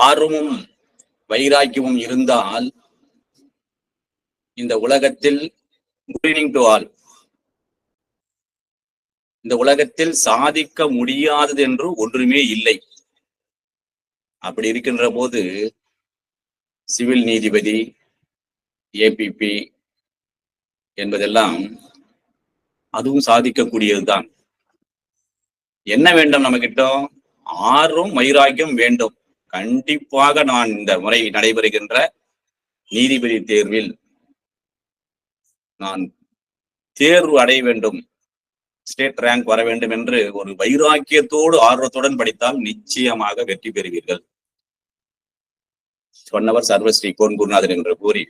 ஆர்வமும் வைராக்கியமும் இருந்தால் இந்த உலகத்தில் இந்த உலகத்தில் சாதிக்க முடியாதது என்று ஒன்றுமே இல்லை. அப்படி இருக்கின்ற போது சிவில் நீதிபதி, ஏபிபி என்பதெல்லாம் அதுவும் சாதிக்கக்கூடியதுதான். என்ன வேண்டும் நம்ம கிட்ட? ஆர்வம் வைராக்கியம் வேண்டும். கண்டிப்பாக நான் இந்த முறை நடைபெறுகின்ற நீதிபதி தேர்வில் நான் தேர்வு அடைய வேண்டும், ஸ்டேட் ரேங்க் வர வேண்டும் என்று ஒரு வைராக்கியத்தோடு ஆர்வத்துடன் படித்தால் நிச்சயமாக வெற்றி பெறுவீர்கள். சொன்னவர் சர்வஸ்ரீ கோன் குருநாதர் என்று கூறி,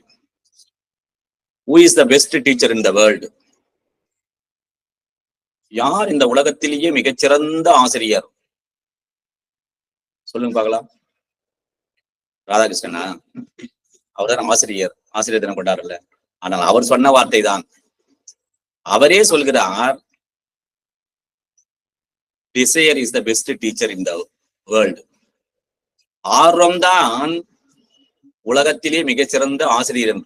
who is the best teacher in the world? யார் இந்த உலகத்திலேயே மிகச்சிறந்த ஆசிரியர்? சொல்லுங்க பார்க்கலாம். ராதாகிருஷ்ணனா? அவர்தான் ஆசிரியர் தினம் கொண்டாடல. ஆனால் அவர் சொன்ன வார்த்தை தான். அவரே சொல்கிறார், desire is the best teacher in the world. ஆர்வம்தான் உலகத்திலே மிகச்சிறந்த ஆசிரியர்.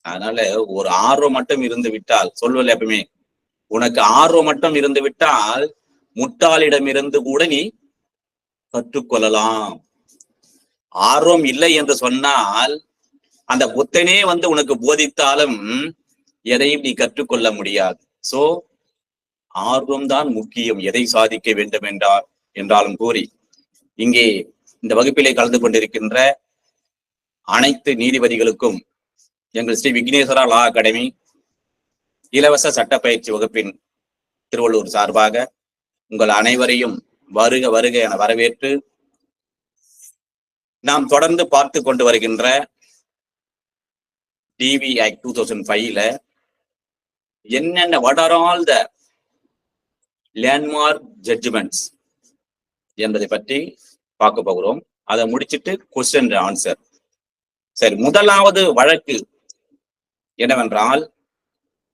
அதனால ஒரு ஆர்வம் மட்டும் இருந்து விட்டால், சொல்வதில்லை எப்பவுமே, உனக்கு ஆர்வம் மட்டும் இருந்து விட்டால் முட்டாளிடமிருந்து கூட நீ கற்றுக்கொள்ளலாம். ஆர்வம் இல்லை என்று சொன்னால் அந்த புத்தனே வந்து உனக்கு போதித்தாலும் எதையும் நீ கற்றுக்கொள்ள முடியாது. சோ ஆர்வம்தான் முக்கியம், எதை சாதிக்க வேண்டும் என்றாலும் கூறி, இங்கே இந்த வகுப்பிலே கலந்து கொண்டிருக்கின்ற அனைத்து நீதிபதிகளுக்கும் எங்கள் ஸ்ரீ விக்னேஸ்வரா லா அகாடமி இலவச சட்ட பயிற்சி வகுப்பின் திருவள்ளூர் சார்பாக உங்கள் அனைவரையும் வருக வருக என வரவேற்று, நாம் தொடர்ந்து பார்த்து கொண்டு வருகின்ற டிவி ஆக்ட் 2005ல என்னென்ன what are all the landmark judgments என்பதை பற்றி பார்க்க போகிறோம். அதை முடிச்சிட்டு கொஸ்டின் ஆன்சர். சரி, முதலாவது வழக்கு என்னவென்றால்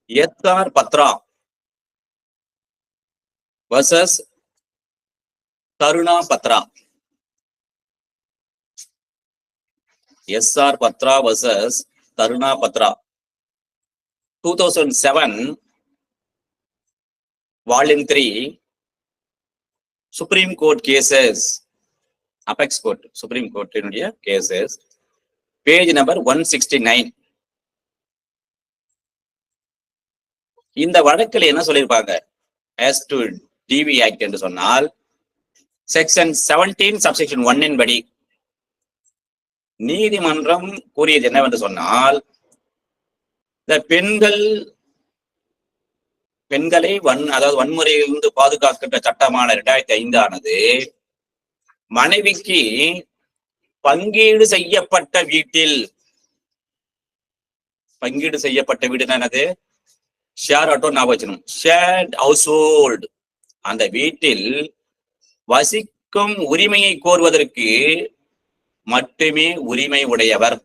S R Batra versus Karuna Batra. S R Batra versus Karuna Batra 2007 volume 3 supreme court cases, apex court supreme கோர்ட்டினுடைய கேசஸ், பேஜ் நம்பர் 169. இந்த வழக்கில் என்ன சொல்லியிருப்பாங்க? as to DV Act என்று சொன்னால் செக்ஷன் 17 சப்செக்ஷன் 1 படி நீதிமன்றம் கூறியது என்னவென்று சொன்னால், இந்த பெண்களை அதாவது வன்முறையிலிருந்து பாதுகாக்கின்ற சட்டமான 2005 ஆனது மனைவிக்கு பங்கீடு செய்யப்பட்ட வீட்டில், பங்கீடு செய்யப்பட்ட வீடு என்னது? ஷேர் ஆட்டோ ஞாபகம், ஷேர்ட் ஹவுஸ் ஹோல்டு. அந்த வீட்டில் வசிக்கும் உரிமையை கோருவதற்கு மட்டுமே உரிமை உடையவர்.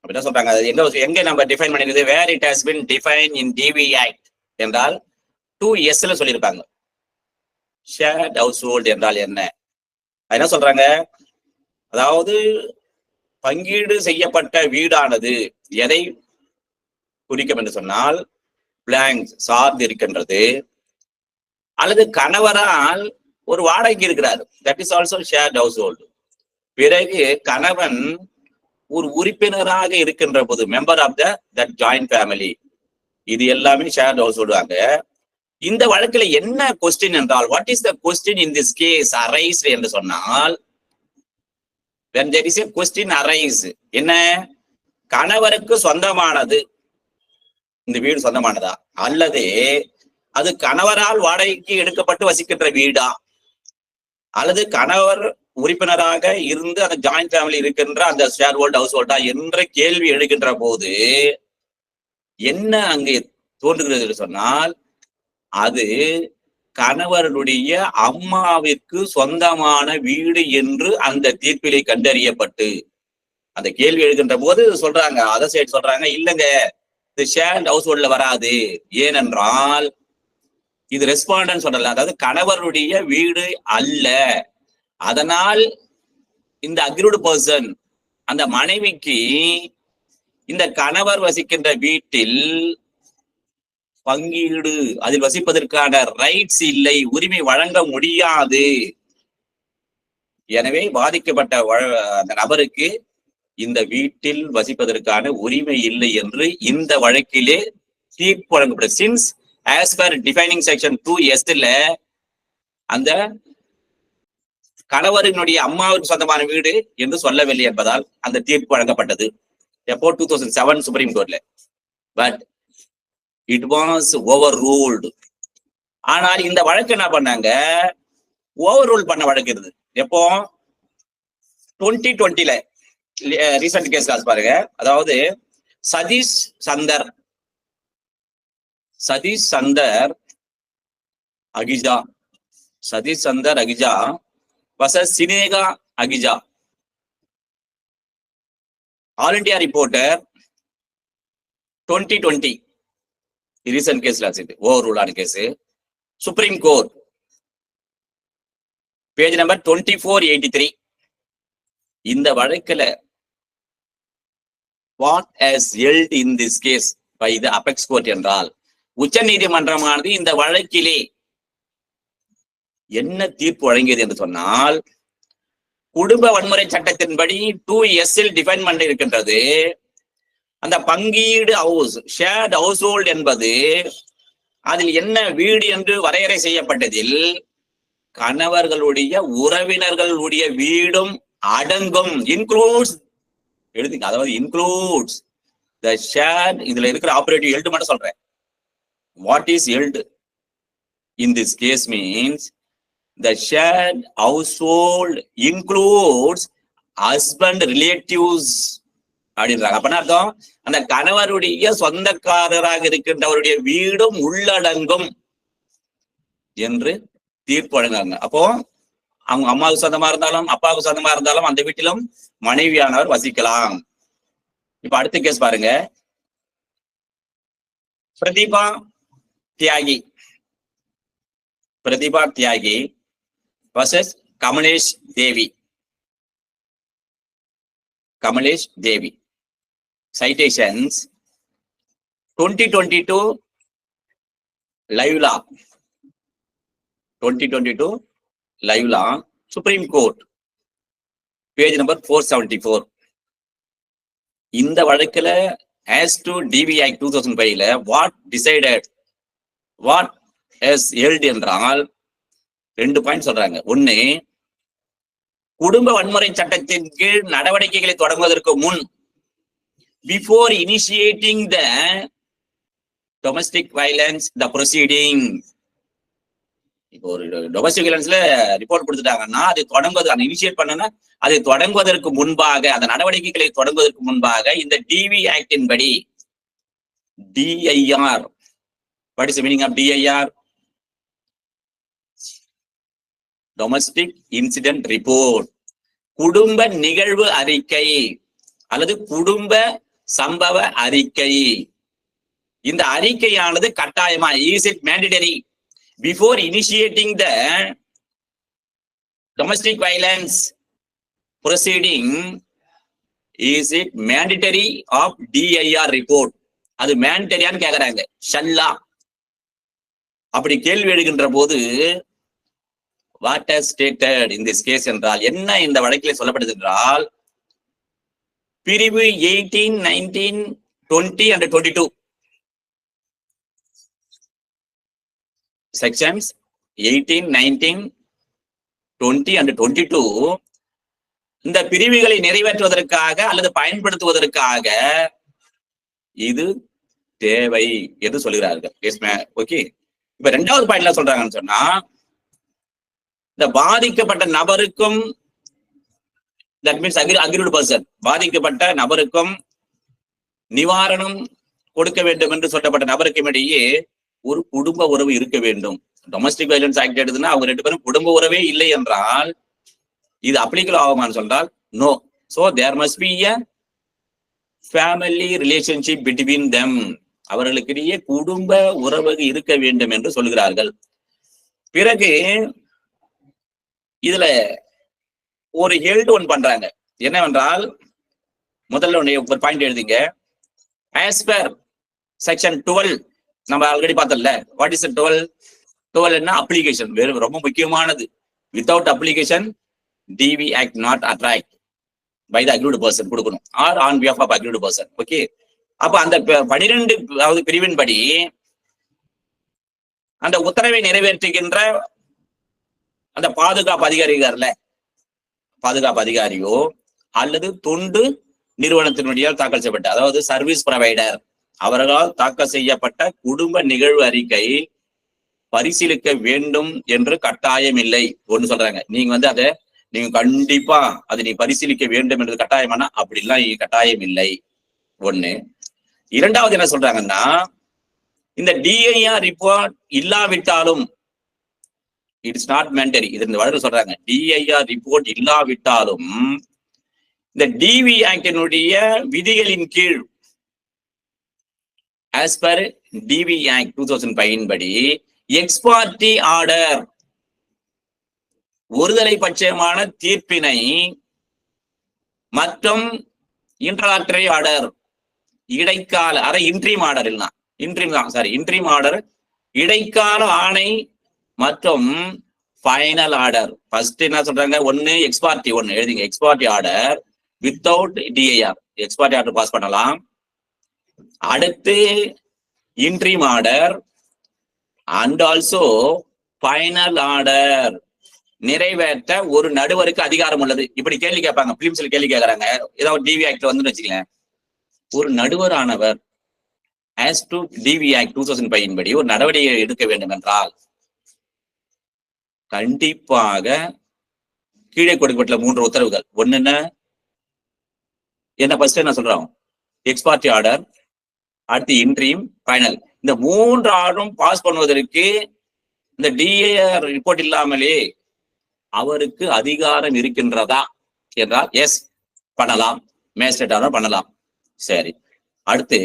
அப்படின்னா சொல்றாங்க. எங்க நம்ம டிஃபைன் பண்ணிருக்குது? Where it has been define in DV act என்றால் 2S சொல்லியிருப்பாங்க. ஷேர்ட் ஹவுஸ் ஹோல்டு என்றால் என்ன? என்ன சொல்றாங்க? அதாவது பங்கீடு செய்யப்பட்ட வீடானது எதை குறிக்கும் என்று சொன்னால், பிளாங்க் சார்ந்து இருக்கின்றது, அல்லது கணவரால் ஒரு வாடகைக்கு இருக்கிறார், that is also shared household. பிறகு கணவன் ஒரு உறுப்பினராக இருக்கின்ற போது, member of that joint family, இது எல்லாமே ஷேர்ட் ஹவுஸ் ஹோல்டு. இந்த வழக்கில் என்ன கொஸ்டின் என்றால், what is the question in this case arise என்று சொன்னால், when there is a question arise, என்ன? கணவருக்கு சொந்தமானது இந்த வீடு சொந்தமானதா, அல்லது அது கணவரால் வாடகைக்கு எடுக்கப்பட்டு வசிக்கின்ற வீடா, அல்லது கணவர் உறுப்பினராக இருந்து அந்த ஜாயிண்ட் ஃபேமிலி இருக்கின்ற அந்த ஷேர் ஹோல்ட் ஹவுஸ் ஹோல்டா என்ற கேள்வி எழுகின்ற போது என்ன அங்கே தோன்றுகிறது சொன்னால், அது கணவருடைய அம்மாவிற்கு சொந்தமான வீடு என்று அந்த தீர்ப்பிலே கண்டறியப்பட்டு, அந்த கேள்வி எழுகின்ற போது சொல்றாங்க, அதர் சைடு சொல்றாங்க, இல்லங்க இது ஷேர்ட் ஹவுஸ் ஹோல்ட்ல வராது, ஏனென்றால் இது ரெஸ்பாண்டன்ட் சொல்லல, அதாவது கணவருடைய வீடு அல்ல, அதனால் இந்த அக்ரூடு பர்சன் அந்த மனைவிக்கு இந்த கணவர் வசிக்கின்ற வீட்டில் பங்கீடு அதில் வசிப்பதற்கான ரைட்ஸ் இல்லை, உரிமை வழங்க முடியாது. எனவே பாதிக்கப்பட்ட அந்த நபருக்கு இந்த வீட்டில் வசிப்பதற்கான உரிமை இல்லை என்று இந்த வழக்கிலே தீர்ப்பு வழங்கப்படும். Since as per defining section 2(s)ல அந்த கணவரினுடைய அம்மாவுக்கு சொந்தமான வீடு என்று சொல்லவில்லை என்பதால் அந்த தீர்ப்பு வழங்கப்பட்டது எப்போ 2007 சுப்ரீம் கோர்ட்ல. But it was over ruled. ஆனால் இந்த வழக்கு என்ன பண்ணாங்க, ஓவர் ரூல் பண்ண வழக்கு இருந்தது. எப்போ 2020ல ரீசன்ட் கேஸ் பாருங்க. அதாவது Satish Chander Ahuja versus Sneha Ahuja. All India reporter 2020 recent கேஸ்ல ஓவர் ரூலான case. Supreme court page number 2483. இந்த வழக்குல what has held in this case by the apex court என்றால், உச்ச நீதிமன்றமானது இந்த வழக்கிலே என்ன தீர்ப்பு வழங்கியது என்று சொன்னால், குடும்ப வன்முறை சட்டத்தின்படி 2(s)ல் டிஃபைன் பண்ண இருக்கின்றது. அந்த பங்கீடு ஹவுஸ், ஷேர்ட் ஹவுஸ் ஹோல்ட் என்பது அதில் என்ன வீடு என்று வரையறை செய்யப்பட்டதில் கணவர்களுடைய உறவினர்களுடைய வீடும் அடங்கும். இன்க்ளூட்ஸ் எழுதுங்க, அதாவது இன்க்ளூட்ஸ் த ஷேர்ட். இதுல இருக்கிற ஆபரேட்டிவ் ஹெல்ட் மட்டும் சொல்றேன். What is held in this case means the shared household includes husband relatives அப்படின்றாங்க. அப்ப அர்த்தம், அந்த கணவருடைய சொந்தக்காரராக இருக்கின்றவருடைய வீடும் உள்ளடங்கும் என்று தீர்ப்பு வழங்காங்க. அப்போ அவங்க அம்மாவுக்கு சொந்தமா இருந்தாலும் அப்பாவுக்கு சொந்தமா இருந்தாலும் அந்த வீட்டிலும் மனைவியானவர் வசிக்கலாம். இப்ப அடுத்த கேஸ் பாருங்க. பிரதீபா தியாகி versus Kamalesh Devi. Citations 2022 live law Supreme Court page number 474. இந்த வழக்குல as to DV Act 2005ல what has held என்றால் 2 பாயிண்ட் சொல்றாங்க. ஒண்ணு, குடும்ப வன்முறை சட்டத்தின் கீழ் நடவடிக்கைகளை தொடங்குவதற்கு முன், before initiating the domestic violence the proceeding. இப்போ ஒரு டொமஸ்டிக் வயலன்ஸ்ல ரிப்போர்ட் கொடுத்துட்டாங்கன்னா அது தொடங்குவது இனிஷியேட் பண்ணனா அதை தொடங்குவதற்கு முன்பாக, அந்த நடவடிக்கைகளை தொடங்குவதற்கு முன்பாக இந்த டிவி ஆக்டின் படி DIR, what is the meaning of DIR? Domestic incident report, குடும்ப நிகழ்வு அறிக்கை அல்லது குடும்ப சம்பவ அறிக்கை. இந்த அறிக்கையானது கட்டாயமா, is it mandatory before initiating the domestic violence proceeding, is it mandatory of DIR report. அது மேண்டேட்டரியான்னு கேக்குறாங்க. ஷல்லா அப்படி கேள்வி எழுகின்ற போது what has stated in this case என்றால் என்ன இந்த வழக்கிலே சொல்லப்பட்டது என்றால், பிரிவு 18, 19, 20 and 22 sections 18, 19, 20 and 22 இந்த பிரிவுகளை நிறைவேற்றுவதற்காக அல்லது பயன்படுத்துவதற்காக இது தேவை என்று சொல்கிறார்கள். ஓகே, இப்ப 2வது பாயிண்ட்ல சொல்றாங்கன்னு சொன்னா, இந்த பாதிக்கப்பட்ட நபருக்கும், தட் மீன்ஸ் அக்ரீவ்ட் பர்சன், பாதிக்கப்பட்ட நபருக்கும் நிவாரணம் கொடுக்க வேண்டும் என்று சொல்லப்பட்ட நபருக்கும் இடையே ஒரு குடும்ப உறவு இருக்க வேண்டும். டொமஸ்டிக் வயலன்ஸ் ஆக்ட் எடுத்துன்னா அவங்க 2 பேரும் குடும்ப உறவே இல்லை என்றால் இது அப்ளிகபிள் ஆகுமான்னு சொன்னால் no. So there must be a family relationship between them. அவர்களுக்கிடையே குடும்ப உறவு இருக்க வேண்டும் என்று சொல்கிறார்கள். பிறகு இதுல ஒரு ஹெல்ட் ஒன் பண்றாங்க. என்னவென்றால் முதல்ல ஒரு பாயிண்ட் எழுதிங்க. ஆஸ் பர் செக்ஷன் 12 நம்ம ஆல்ரெடி பார்த்தோம்ல. What is 12? 12 என்ன? அப்ளிகேஷன். வெறும் ரொம்ப முக்கியமானது. Without application DV act not attract by the aggrieved person கொடுக்கணும், or on behalf of aggrieved person. Okay. அப்ப அந்த 12வது பிரிவின் படி அந்த உத்தரவை நிறைவேற்றுகின்ற அந்த பாதுகாப்பு அதிகாரிகள்ல, பாதுகாப்பு அதிகாரியோ அல்லது தொண்டு நிறுவனத்தினுடைய தாக்கல் செய்யப்பட்ட, அதாவது சர்வீஸ் ப்ரொவைடர், அவர்களால் தாக்கல் செய்யப்பட்ட குடும்ப நிகழ்வு அறிக்கை பரிசீலிக்க வேண்டும் என்று கட்டாயம் இல்லை. ஒண்ணு சொல்றாங்க, நீங்க அதை நீங்க கண்டிப்பா அதை நீ பரிசீலிக்க வேண்டும் என்று கட்டாயமானா அப்படிலாம் கட்டாயம் இல்லை. ஒண்ணு. இரண்டாவது என்ன சொல்றாங்கன்னா, இந்த டிஐஆர் ரிப்போர்ட் இல்லாவிட்டாலும் இட்ஸ் நாட் மேண்டரி. இது இந்த வழக்கு சொல்றாங்க, டிஐஆர் ரிப்போர்ட் இல்லாவிட்டாலும் இந்த டிவி ஆக்டினுடைய விதிகளின் கீழ் as per DV Act 2005 படி எக்ஸ்பார்ட்டி ஆர்டர், ஒருதலை பட்சமான தீர்ப்பினை மற்றும் இன்டராக்டரி ஆர்டர், இடைக்கால இன்ட்ரீம் ஆர்டர் இல்ல இன்ட்ரீம் ஆர்டர், இடைக்கால ஆணை மற்றும் ஃபைனல் ஆர்டர். ஃபர்ஸ்ட் என்ன சொல்றாங்க, ஒன்னு எக்ஸ்பார்ட்டி, ஒன்னு எழுதிங்க, ex parte order without DIR ex parte order pass பண்ணலாம். அடுத்து interim order and also final order நிறைவேற்ற ஒரு நடுவருக்கு அதிகாரம் உள்ளது. இப்படி கேள்வி கேட்பாங்க, பிலிம்ஸ்ல கேள்வி கேட்கறாங்க. ஏதாவது டிவி ஆக்ட் வந்து வச்சுக்கல, ஒரு நடுவர் ஆனவர் as to டிவி ஆக்ட் 2005 படி ஒரு நடவடிக்கை எடுக்க வேண்டும் என்றால் கண்டிப்பாக கீழே கொடுக்கப்பட்ட 3 உத்தரவுகள். ஒன்னு என்ன ஃபர்ஸ்ட் என்ன சொல்றோம், எக்ஸ்பார்ட்டி ஆர்டர், அடுத்து இன்ட்ரீம், ஃபைனல். இந்த 3 ஆர்டரும் பாஸ் பண்ணுவதற்கு இந்த டிஏஆர் ரிப்போர்ட் இல்லாமலே அவருக்கு அதிகாரம் இருக்கின்றதா என்றால் எஸ், பண்ணலாம். மேஜிஸ்ட்ரேட் ஆர்டர் பண்ணலாம். சரி. அடுத்து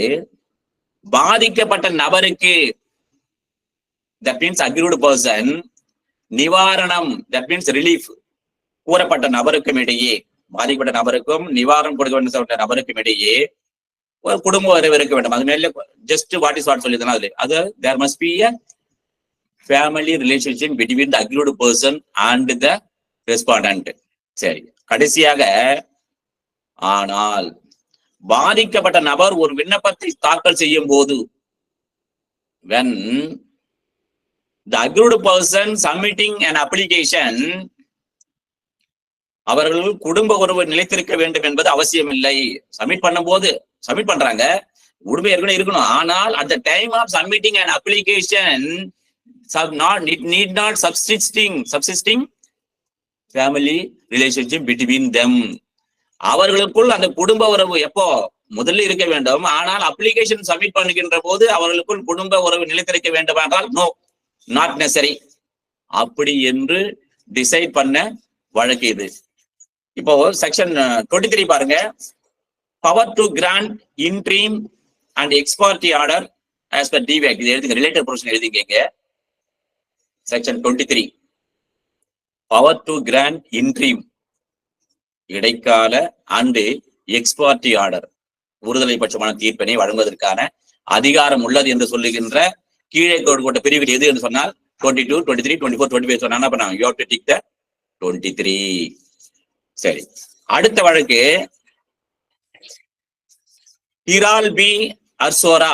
பாதிக்கப்பட்ட நபருக்கு, தட் மீன்ஸ் அக்ரூட் பர்சன், நிவாரணம், தட் மீன்ஸ் ரிலீஃப், கூறப்பட்ட நபருக்கும் இடையே, பாதிக்கப்பட்ட நபருக்கும் நிவாரணம் கொடுக்க நபருக்கும் இடையே ஒரு குடும்ப உறவு இருக்க வேண்டும். அது மேல ஜஸ்ட் வாட் இஸ் வாட் சொல்லிதான் அது there must be a family relationship between the aggrieved person and the respondent. சரி. கடைசியாக, ஆனால் பாதிக்கப்பட்ட நபர் ஒரு விண்ணப்பத்தை தாக்கல் செய்யும் போது, when the aggrieved person submitting an application, அவர்கள் குடும்ப உறவு நிலைத்திருக்க வேண்டும் என்பது அவசியம் இல்லை. சப்மிட் பண்ணும் போது சப்மிட் பண்றாங்க, உரிமை ஏற்கனவே இருக்கணும். ஆனால் at the time of submitting an application it need not subsisting family relationship between them. அவர்களுக்குள் அந்த குடும்ப உறவு எப்போ முதல்ல இருக்க வேண்டும். ஆனால் அப்ளிகேஷன் சப்மிட் பண்ணுகின்ற போது அவர்களுக்குள் குடும்ப உறவு நிலைத்திருக்க வேண்டும் என்றால் நோ, நாட் நெசரி, அப்படி என்று டிசைட் பண்ண வழக்கு இது. இப்போ செக்ஷன் 23 பாருங்க. Power to grant interim and ex parte order as per DV act. இது எழுதுங்க, ரிலேட்டட் ப்ரொவிஷன் எழுதிங்க. Section 23, power to grant interim, இடைக்கால அண்டு எக்ஸ்பார்ட்டி ஆர்டர், ஒருதலை பட்சமான தீர்ப்பினை வழங்குவதற்கான அதிகாரம் உள்ளது என்று சொல்லுகின்ற கீழே கொடுக்கப்பட்ட பிரிவில் எது என்று சொன்னால் 22, 23, 24, 25 சொன்னா என்ன பண்ணாங்க, யூ ஹேவ் டு டிக் த 23. சரி. அடுத்த வழக்கு ஹிரால் பி அர்சோரா,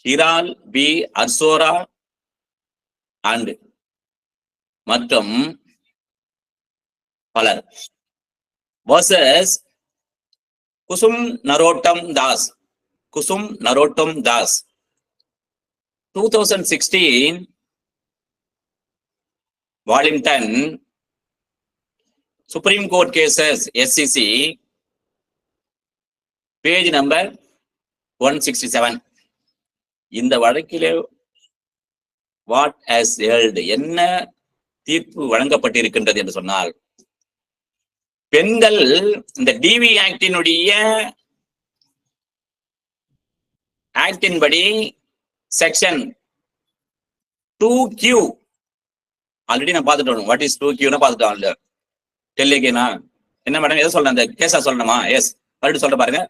ஹிரால் பி அர்சோரா அண்ட் மற்றும் பலர் versus Kusum Narottam Das, Kusum Narottam Das 2016 volume 10 Supreme Court Cases SCC page number 167. இந்த வழக்கிலே வாட் ஹஸ் ஹெல்ட், என்ன தீர்ப்பு வழங்கப்பட்டிருக்கின்றது என்று சொன்னால், பெண்கள் இந்த டிவி ஆக்டினுடைய ஆக்டின் படி செக்ஷன் 2Q ஆல்ரெடி நான் பார்த்துட்டோம். வாட் இஸ் 2Q பார்த்துட்டோம். டெல்லிகேனா என்ன மேடம் எதை சொல்றேன்? அந்த கேஸா சொல்லணுமா? எஸ், மறுபடியும் சொல்ற பாருங்க.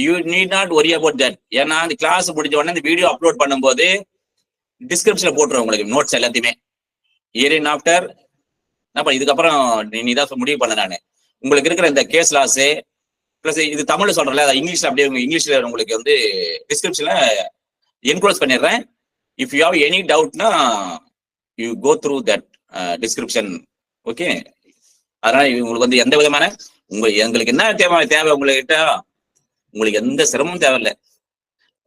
You need not worry about that. ஏன்னா அந்த கிளாஸ் முடிஞ்ச உடனே இந்த வீடியோ அப்லோட் பண்ணும்போது டிஸ்கிரிப்ஷன்ல போட்டுருவோம் உங்களுக்கு நோட்ஸ் எல்லாத்தையுமே. இயர் இன் ஆஃப்டர் இதுக்கப்புறம் நீ தான் முடிவு பண்ண. நான் உங்களுக்கு இருக்கிற இந்த கேஸ் லாஸ் பிளஸ் இது தமிழ்ல சொல்றேன்ல, இங்கிலீஷ்ல அப்படியே இங்கிலீஷ்ல உங்களுக்கு வந்து டிஸ்கிரிப்ஷன்ல என்க்ளோஸ் பண்ணிடுறேன். இஃப் யூ ஹேவ் எனி டவுட்னா you go through that description. Okay, அதனால உங்களுக்கு வந்து எந்த விதமான எங்களுக்கு என்ன தேவை உங்ககிட்ட, உங்களுக்கு எந்த சிரமமும் தேவையில்லை.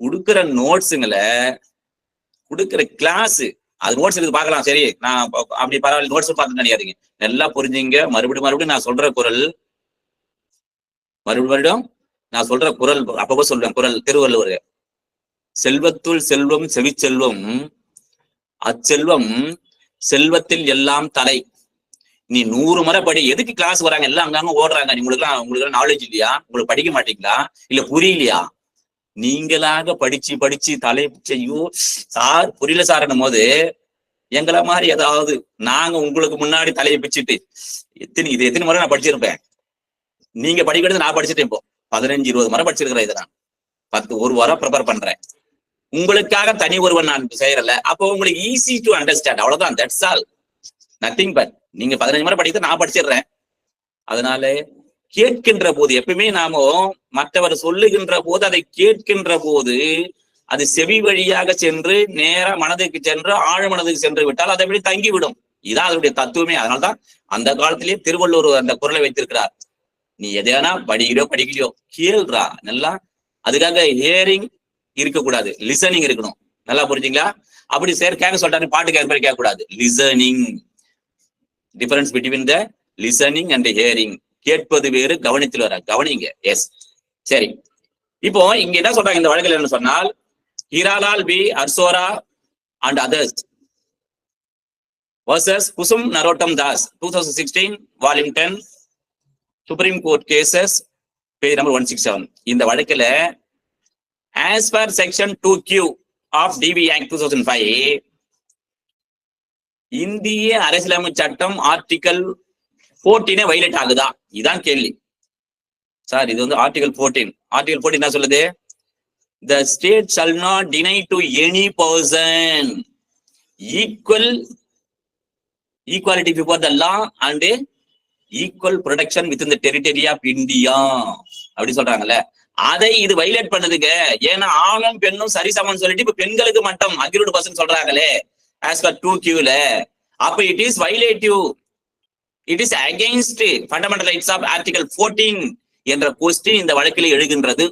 கொடுக்குற நோட்ஸுங்களை கொடுக்குற கிளாஸ் அது நோட்ஸ் எடுத்து பார்க்கலாம். சரி, நான் அப்படி பரவாயில்ல நோட்ஸ் பார்த்து நினைக்காதீங்க, நல்லா புரிஞ்சுங்க. மறுபடியும் நான் சொல்ற குரல், மறுபடியும் நான் சொல்ற குரல் அப்பப்போ சொல்றேன். குரல் திருவள்ளுவர், செல்வத்துள் செல்வம் செவிச்செல்வம், அச்செல்வம் செல்வத்தில் எல்லாம் தலை. நீ 100 முறை படி. எதுக்கு கிளாஸ் வராங்க? எல்லாம் அங்கங்க ஓடுறாங்க. உங்களுக்கு நாலேஜ் இல்லையா? உங்களுக்கு படிக்க மாட்டீங்களா? இல்ல புரியலையா? நீங்களாக படிச்சு தலை ஐயோ சார் புரியல சார்னும் போது எங்களை மாதிரி ஏதாவது நாங்க உங்களுக்கு முன்னாடி தலையை பிச்சுட்டு எத்தனை முறை நான் படிச்சிருப்பேன். நீங்க படிக்கிறது நான் படிச்சுட்டேன். இப்போ 15-20 முறை படிச்சிருக்கிறேன். இதை நான் 1 வாரம் ப்ரிப்பேர் பண்றேன். உங்களுக்காக தனி ஒருவன் நான் செய்யறல. அப்போ உங்களுக்கு ஈஸி டு அண்டர்ஸ்டாண்ட். அவ்வளவுதான், தட்ஸ் ஆல், நத்திங் பட். நீங்க 15 முறை படிக்கிறது நான் படிச்சிடுறேன். அதனால கேட்கின்ற போது எப்பவுமே நாம மற்றவர் சொல்லுகின்ற போது அதை கேட்கின்ற போது அது செவி வழியாக சென்று நேர மனதுக்கு சென்று ஆழ மனதுக்கு சென்று விட்டால் அதை எப்படி தங்கிவிடும். இதான் அதனுடைய தத்துவமே. அதனால்தான் அந்த காலத்திலேயே திருவள்ளுவர் அந்த குரலை வைத்திருக்கிறார். நீ எதையானா படிக்கலையோ கேள்றா நல்லா. அதுக்காக ஹியரிங் இருக்கக்கூடாது, லிசனிங் இருக்கணும். நல்லா புரிஞ்சுங்களா? அப்படி கேட்க சொல்றாரு, பாட்டு கேட்க கூடாது. Listening, difference between the listening and hearing. கேட்பது வேறு, கவனித்தில் வர கவனிங்க. எஸ், சரி. இப்போ இங்க என்ன சொல்றாங்க இந்த வழக்கில் என்ன சொன்னால், Hiralal P Harsora and others versus Kusum Narottam Das 2016 volume 10 supreme court cases page number 167. இந்த வழக்கில் as per section 2Q of DB Act 2005 இந்திய அரசியலமைப்பு சட்டம் ஆர்டிகல் 14 வயலேட் ஆகுதா? இதான் கேள்வி சார். இது வந்து ஆர்டிகல் 14. ஆர்டிகல் 14 என்ன சொல்லுது? The state shall not deny to any person equality before the law and equal protection within the territory of India. அப்படி சொல்றாங்கல்ல, அதை இது வயலேட் பண்ணுதுங்க. ஏன்னா ஆணும் பெண்ணும் சரிசமம் சொல்லிட்டு இப்ப பெண்களுக்கு மட்டும் அக்யூர்டு பர்சன் சொல்றாங்களே as per 2Q. அப்ப it is violative, it is against fundamental rights of article 14 என்ற கொஸ்டின் இந்த வழக்கில் எழுகின்றது.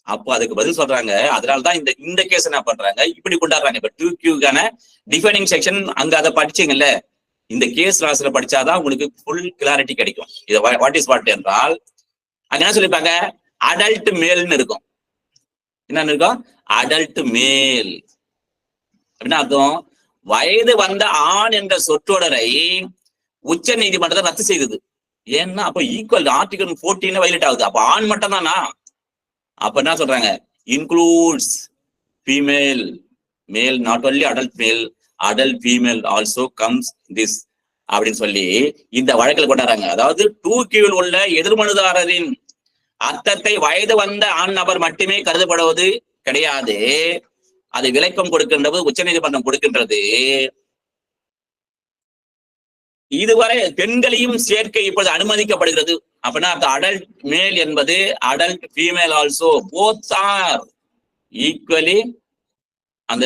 அப்போ அதுக்கு பதில் சொல்றாங்க. அதனால்தான் இந்த கேஸ் என்ன பண்றாங்க, இப்படி கொண்டாடுறாங்க. இப்ப 2Qக்கான டிஃபைனிங் செக்ஷன் அங்க அதை படிச்சீங்கல்ல, இந்த கேஸ் லாஸ்ல படிச்சாதான் உங்களுக்கு ஃபுல் கிளாரிட்டி கிடைக்கும். இது வாட் இஸ் வாட் என்றால் அங்க என்ன சொல்லிருப்பாங்க, அடல்ட் மேல்னு இருக்கும். என்னன்னு இருக்கும்? அடல்ட் மேல் அப்படின்னா அர்த்தம் வயது வந்த ஆண் என்ற சொற்றொடரை உச்ச நீதிமன்றத்தை ரத்து செய்தது. ஏன்னா அப்ப ஈக்குவல் ஆர்டிகல் 14 வயலேட் ஆகுது. அப்ப ஆண் மட்டும் தானா? அப்ப என்ன சொல்றாங்க, இன்க்ளூட்ஸ் ஃபீமேல், மேல், நாட் ஒன்லி அடல்ட் மேல், adult female also comes this அப்படின்னு சொல்லி இந்த வழக்கில் கொண்டாடுறாங்க. அதாவது 2Q உள்ள எதிர்மனுதாரரின் அர்த்தத்தை வயது வந்த ஆண் நபர் மட்டுமே கருதப்படுவது கிடையாது. அது விளக்கம் கொடுக்கின்றது உச்ச நீதிமன்றம் கொடுக்கின்றது. இதுவரை பெண்களையும் சேர்க்கை இப்பொழுது அனுமதிக்கப்படுகிறது. அப்படின்னா அந்த அடல்ட் மேல் என்பது adult female also both are equally அந்த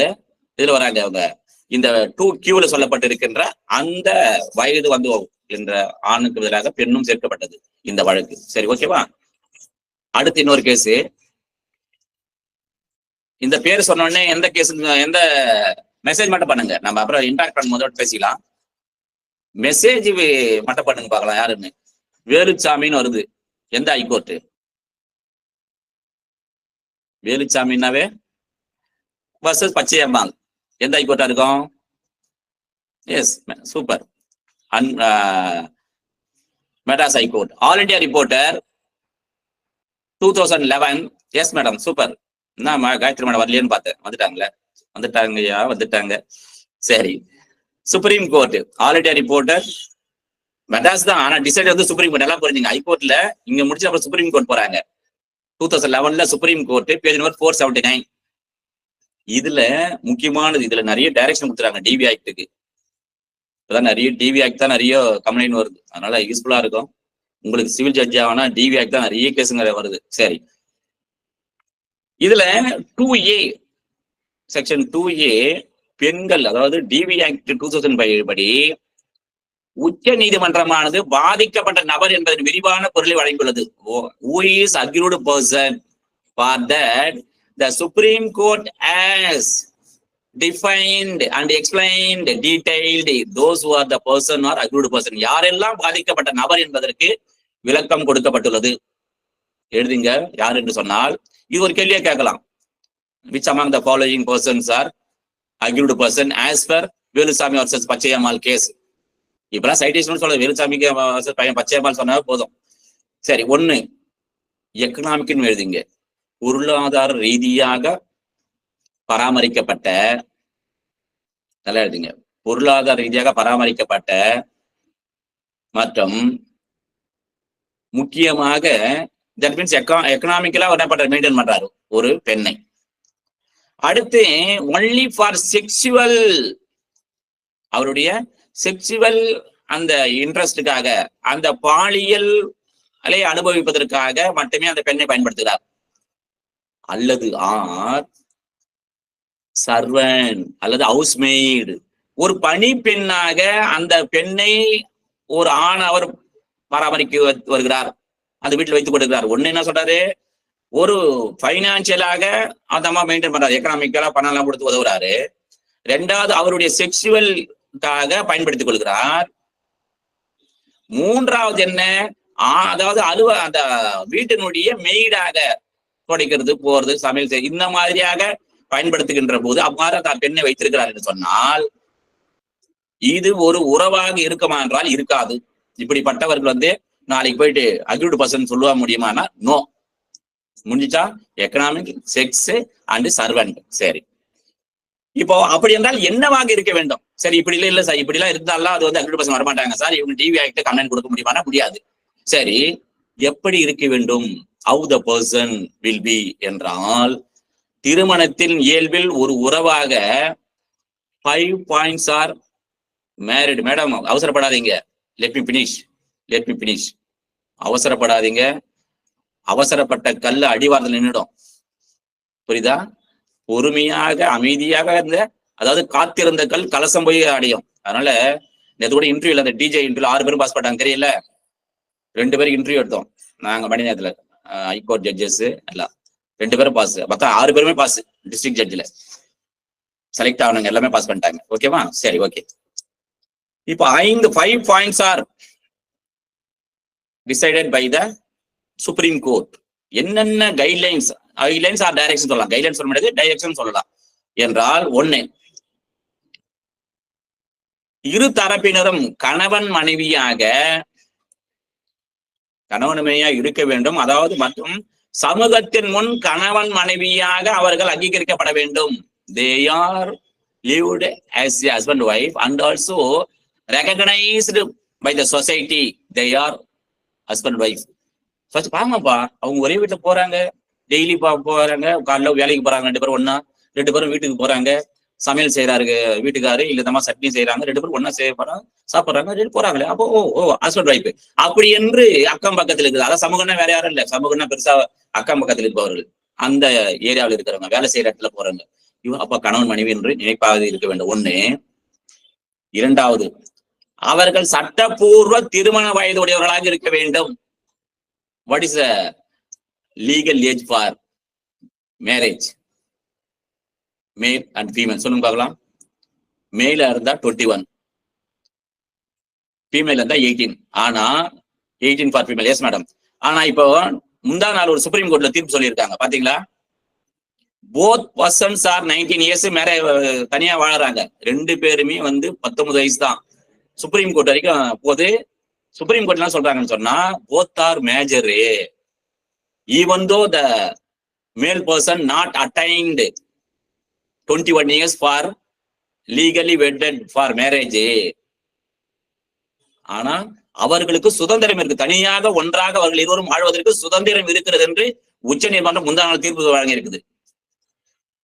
இதுல வராங்க. அவங்க இந்த 2Qல சொல்லப்பட்டிருக்கின்ற அந்த வயது வந்து என்ற ஆணுக்கு எதிராக பெண்ணும் சேர்க்கப்பட்டது இந்த வழக்கு. சரி, ஓகேவா? அடுத்து இன்னொரு கேஸ். இந்த பேர் சொன்ன உடனே எந்த கேஸ், எந்த மெசேஜ் மட்டும் பண்ணுங்க. நம்ம அப்புறம் இன்ட்ராக்ட் பண்ணும்போது பேசிக்கலாம். மெசேஜ் மட்டும் பண்ணுங்க பார்க்கலாம் யாருன்னு. வேலுச்சாமின்னு வருது. எந்த ஹைகோர்ட்? வேலுச்சாமின்னாவே வர்சஸ் பச்சையம்மாள். எந்த ஹைகோர்ட்டா இருக்கும்? Yes, super. Madras high court. All India reporter 2011. Yes madam, super. என்ன காயத்ரி மேடம் வரலையேன்னு பார்த்தேன். வந்துட்டாங்களே? வந்துட்டாங்கய்யா, வந்துட்டாங்க. சரி, supreme court already reporter Madras தான், ஆனா டிசைட் வந்து சுப்ரீம் கோர்ட். எல்லாம் புரிஞ்சுங்க. ஹைகோர்ட்ல இங்க முடிச்சு அப்புறம் சுப்ரீம் கோர்ட் போறாங்க. 2011 சுப்ரீம் கோர்ட், பேஜ் நம்பர் 479. இதுல முக்கியமானது, இதுல நிறைய டைரக்ஷன் கொடுத்துறாங்க டிவி ஆக்டுக்கு. இப்பதான் நிறைய டிவி ஆக்ட் தான் நிறைய கம்ப்ளைண்ட் வருது. அதனால யூஸ்ஃபுல்லா இருக்கும். உங்களுக்கு சிவில் ஜட்ஜ் ஆனா டிவி ஆக்ட் தான் நிறைய கேஸுங்க வருது. சரி, இதுல 2A செக்ஷன் 2A பெண்கள், அதாவது டிவி ஆக்ட் 2005 படி உச்ச நீதிமன்றமானது பாதிக்கப்பட்ட நபர் என்பதன் விரிவான பொருளை வழங்கியுள்ளது. Who is aggrieved person? For that, the Supreme Court has defined and explained detailed those who are the person or aggrieved person. யாரெல்லாம் பாதிக்கப்பட்ட நபர் என்பதற்கு விளக்கம் கொடுக்கப்பட்டுள்ளது. எழுதுங்க. யார் என்று சொன்னால் இது ஒரு கேள்வியை கேட்கலாம். Which among the following persons are aggrieved person as per Velusamy vs Pachaiyammal case? இப்பெல்லாம் சைட்டேஷன் சொல்ல வேலுசாமிக்கு பையன் பச்சையம்மாள் சொன்னா போதும். சரி, 1 எக்கனாமிக்னு எழுதிங்க. பொருளாதார ரீதியாக பராமரிக்கப்பட்ட, நல்லா எழுதுங்க, பொருளாதார ரீதியாக பராமரிக்கப்பட்ட மற்றும் முக்கியமாக தட் மீன்ஸ் எக்கனாமிக்கலா என்ன பண்ற மெயின்டைன் பண்றாரு ஒரு பெண்ணை. அடுத்து ஒன்லி ஃபார் செக்சுவல், அவருடைய செக்சுவல் அந்த இன்ட்ரெஸ்டுக்காக, அந்த பாலியல் அனுபவிப்பதற்காக மட்டுமே அந்த பெண்ணை பயன்படுத்துகிறார். அல்லது ஆர் சர்வன் அல்லது ஹவுஸ்மெய்டு, ஒரு பணி பெண்ணாக அந்த பெண்ணை ஒரு ஆண் அவர் பராமரிக்க வருகிறார், அந்த வீட்டில் வைத்துக் கொடுக்கிறார். ஒண்ணு என்ன சொல்றாரு, ஒரு பைனான்சியலாக அந்த அம்மா மெயின்டைன் பண்றாரு, எக்கனாமிக்கலா பணம் எல்லாம் கொடுத்து உதவுறாரு. 2வது அவருடைய செக்சுவல்காக பயன்படுத்திக் கொள்கிறார். 3வது என்ன, அதாவது அந்த வீட்டினுடைய மெய்டாக துடைக்கிறது, போறது, சமையல் செய்ய, இந்த மாதிரியாக பயன்படுத்துகின்ற போது அவ்வாறு அந்த பெண்ணை வைத்திருக்கிறார் என்று சொன்னால் இது ஒரு உறவாக இருக்குமா என்றால் இருக்காது. இப்படிப்பட்டவர்கள் வந்து நாளைக்கு போயிட்டு அக்ரூட் பர்சன் சொல்லுவா முடியுமானா நோ. முடிஞ்சா எக்கனாமிக், செக்ஸ் அண்ட் சர்வெண்ட். சரி, இப்போ அப்படி என்றால் என்னவாக இருக்க வேண்டும்? சரி, இப்படி இல்ல சார், இப்படி எல்லாம் இருந்தாலும் அது வந்து அக்ரூட் பர்சன் வரமாட்டாங்க சார், இவங்க டிவி ஆக்ட் கம்ப்ளைண்ட் கொடுக்க முடியுமானா முடியாது. சரி, எப்படி இருக்க வேண்டும்? How the person will be என்றால் திருமணத்தின் இயல்பில் ஒரு உறவாக 5 points are married. மேடம் அவசரப்படாதீங்க, let me finish. அவசரப்படாதீங்க. அவசரப்பட்ட கல்லு அடிவாரத்தில் நின்றுடும். புரியுதா? பொறுமையாக அமைதியாக இருந்த, அதாவது காத்திருந்த கல் கலசம் போய் அடையும். அதனால நேற்று கூட இன்டர்வியூல, அந்த டிஜே இன்டர்வியூல 6 பேரும் பாஸ் பண்ணாங்க தெரியல. 2 பேருக்கு இன்டர்வியூ எடுத்தோம் நாங்க மணி நேரத்துல, ஹைகோர்ட் ஜட்ஜஸ் எல்லாம் 2 பேரும் பாஸ், மொத்தம் 6 பேருமே பாஸ். டிஸ்ட்ரிக்ட் ஜட்ஜில செலக்ட் ஆனவங்க எல்லாமே பாஸ் பண்ணிட்டாங்க. ஓகேவா? சரி, ஓகே. இப்போ 5 points are decided by the supreme court. என்னென்ன கைட்லைன்ஸ் ஆர் டைரக்ஷன் சொல்லலாம், கைட்லைன்ஸ் சொல்ல முடியாது, டைரக்ஷன் சொல்லலாம் என்றால் 1, இரு தரப்பினரும் கணவன் மனைவியாக இருக்க வேண்டும். அதாவது மற்றும் சமூகத்தின் முன் கணவன் மனைவியாக அவர்கள் அங்கீகரிக்கப்பட வேண்டும். They are lived as a husband wife and also recognized by the society. They are husband wife. பாங்கப்பா, அவங்க ஒரே வீட்டுல போறாங்க, டெய்லி போறாங்க, காலைல வேலைக்கு போறாங்க, 2 பேரும் ஒன்னா, 2 பேரும் வீட்டுக்கு போறாங்க, சமையல் செய்யறாரு வீட்டுக்காரு, இல்ல சட்னி செய்யறாங்க, 2 பேரும் ஒன்னா செய்யப்படுறாங்க, சாப்பிடுறாங்க, 2 போறாங்களே, அப்போ ஹஸ்பண்ட் வைஃப். அப்படி என்று அக்கம் பக்கத்தில் இருக்குது. அதான் சமூகம்னா வேற யாரும் இல்ல, சமூகம்னா பெருசா அக்கம் பக்கத்தில் இருப்பவர்கள், அந்த ஏரியாவில் இருக்கிறவங்க, வேலை செய்யற இடத்துல போறவங்க. அப்ப கணவன் மனைவி என்று நினைப்பாக இருக்க வேண்டும். 1. 2வது, அவர்கள் சட்டப்பூர்வ திருமண வயது உடையவர்களாக இருக்க வேண்டும். What is the legal age for marriage? Male and female சொல்லுங்க பார்க்கலாம். மேல இருந்தா 21, ஃபீமேல் இருந்தா 18. ஆனா 18 ஃபார் ஃபீமேல். Yes madam. ஆனா இப்போ முந்தா நாள் ஒரு சுப்ரீம் கோர்ட்ல தீர்ப்பு சொல்லியிருக்காங்க, பாத்தீங்களா? போத் பர்சன்ஸ் ஆர் 19 years தனியா வாழறாங்க, 2 பேருமே வந்து 19 வயசு தான். சுப்ரீம் கோர்ட் வரைக்கும் போது சுப்ரீம் கோர்ட் என்ன சொல்றாங்கன்னு சொன்னா, both are major even though த மேல் person not attained 21 years for legally vetted for marriage. ஆனா அவர்களுக்கு சுதந்திரம் இருக்கு, தனியாக ஒன்றாக அவர்கள் இருவரும் வாழ்வதற்கு சுதந்திரம் இருக்கிறது என்று உச்ச நீதிமன்றம் முந்தா நாள் தீர்ப்பு வழங்கி இருக்குது.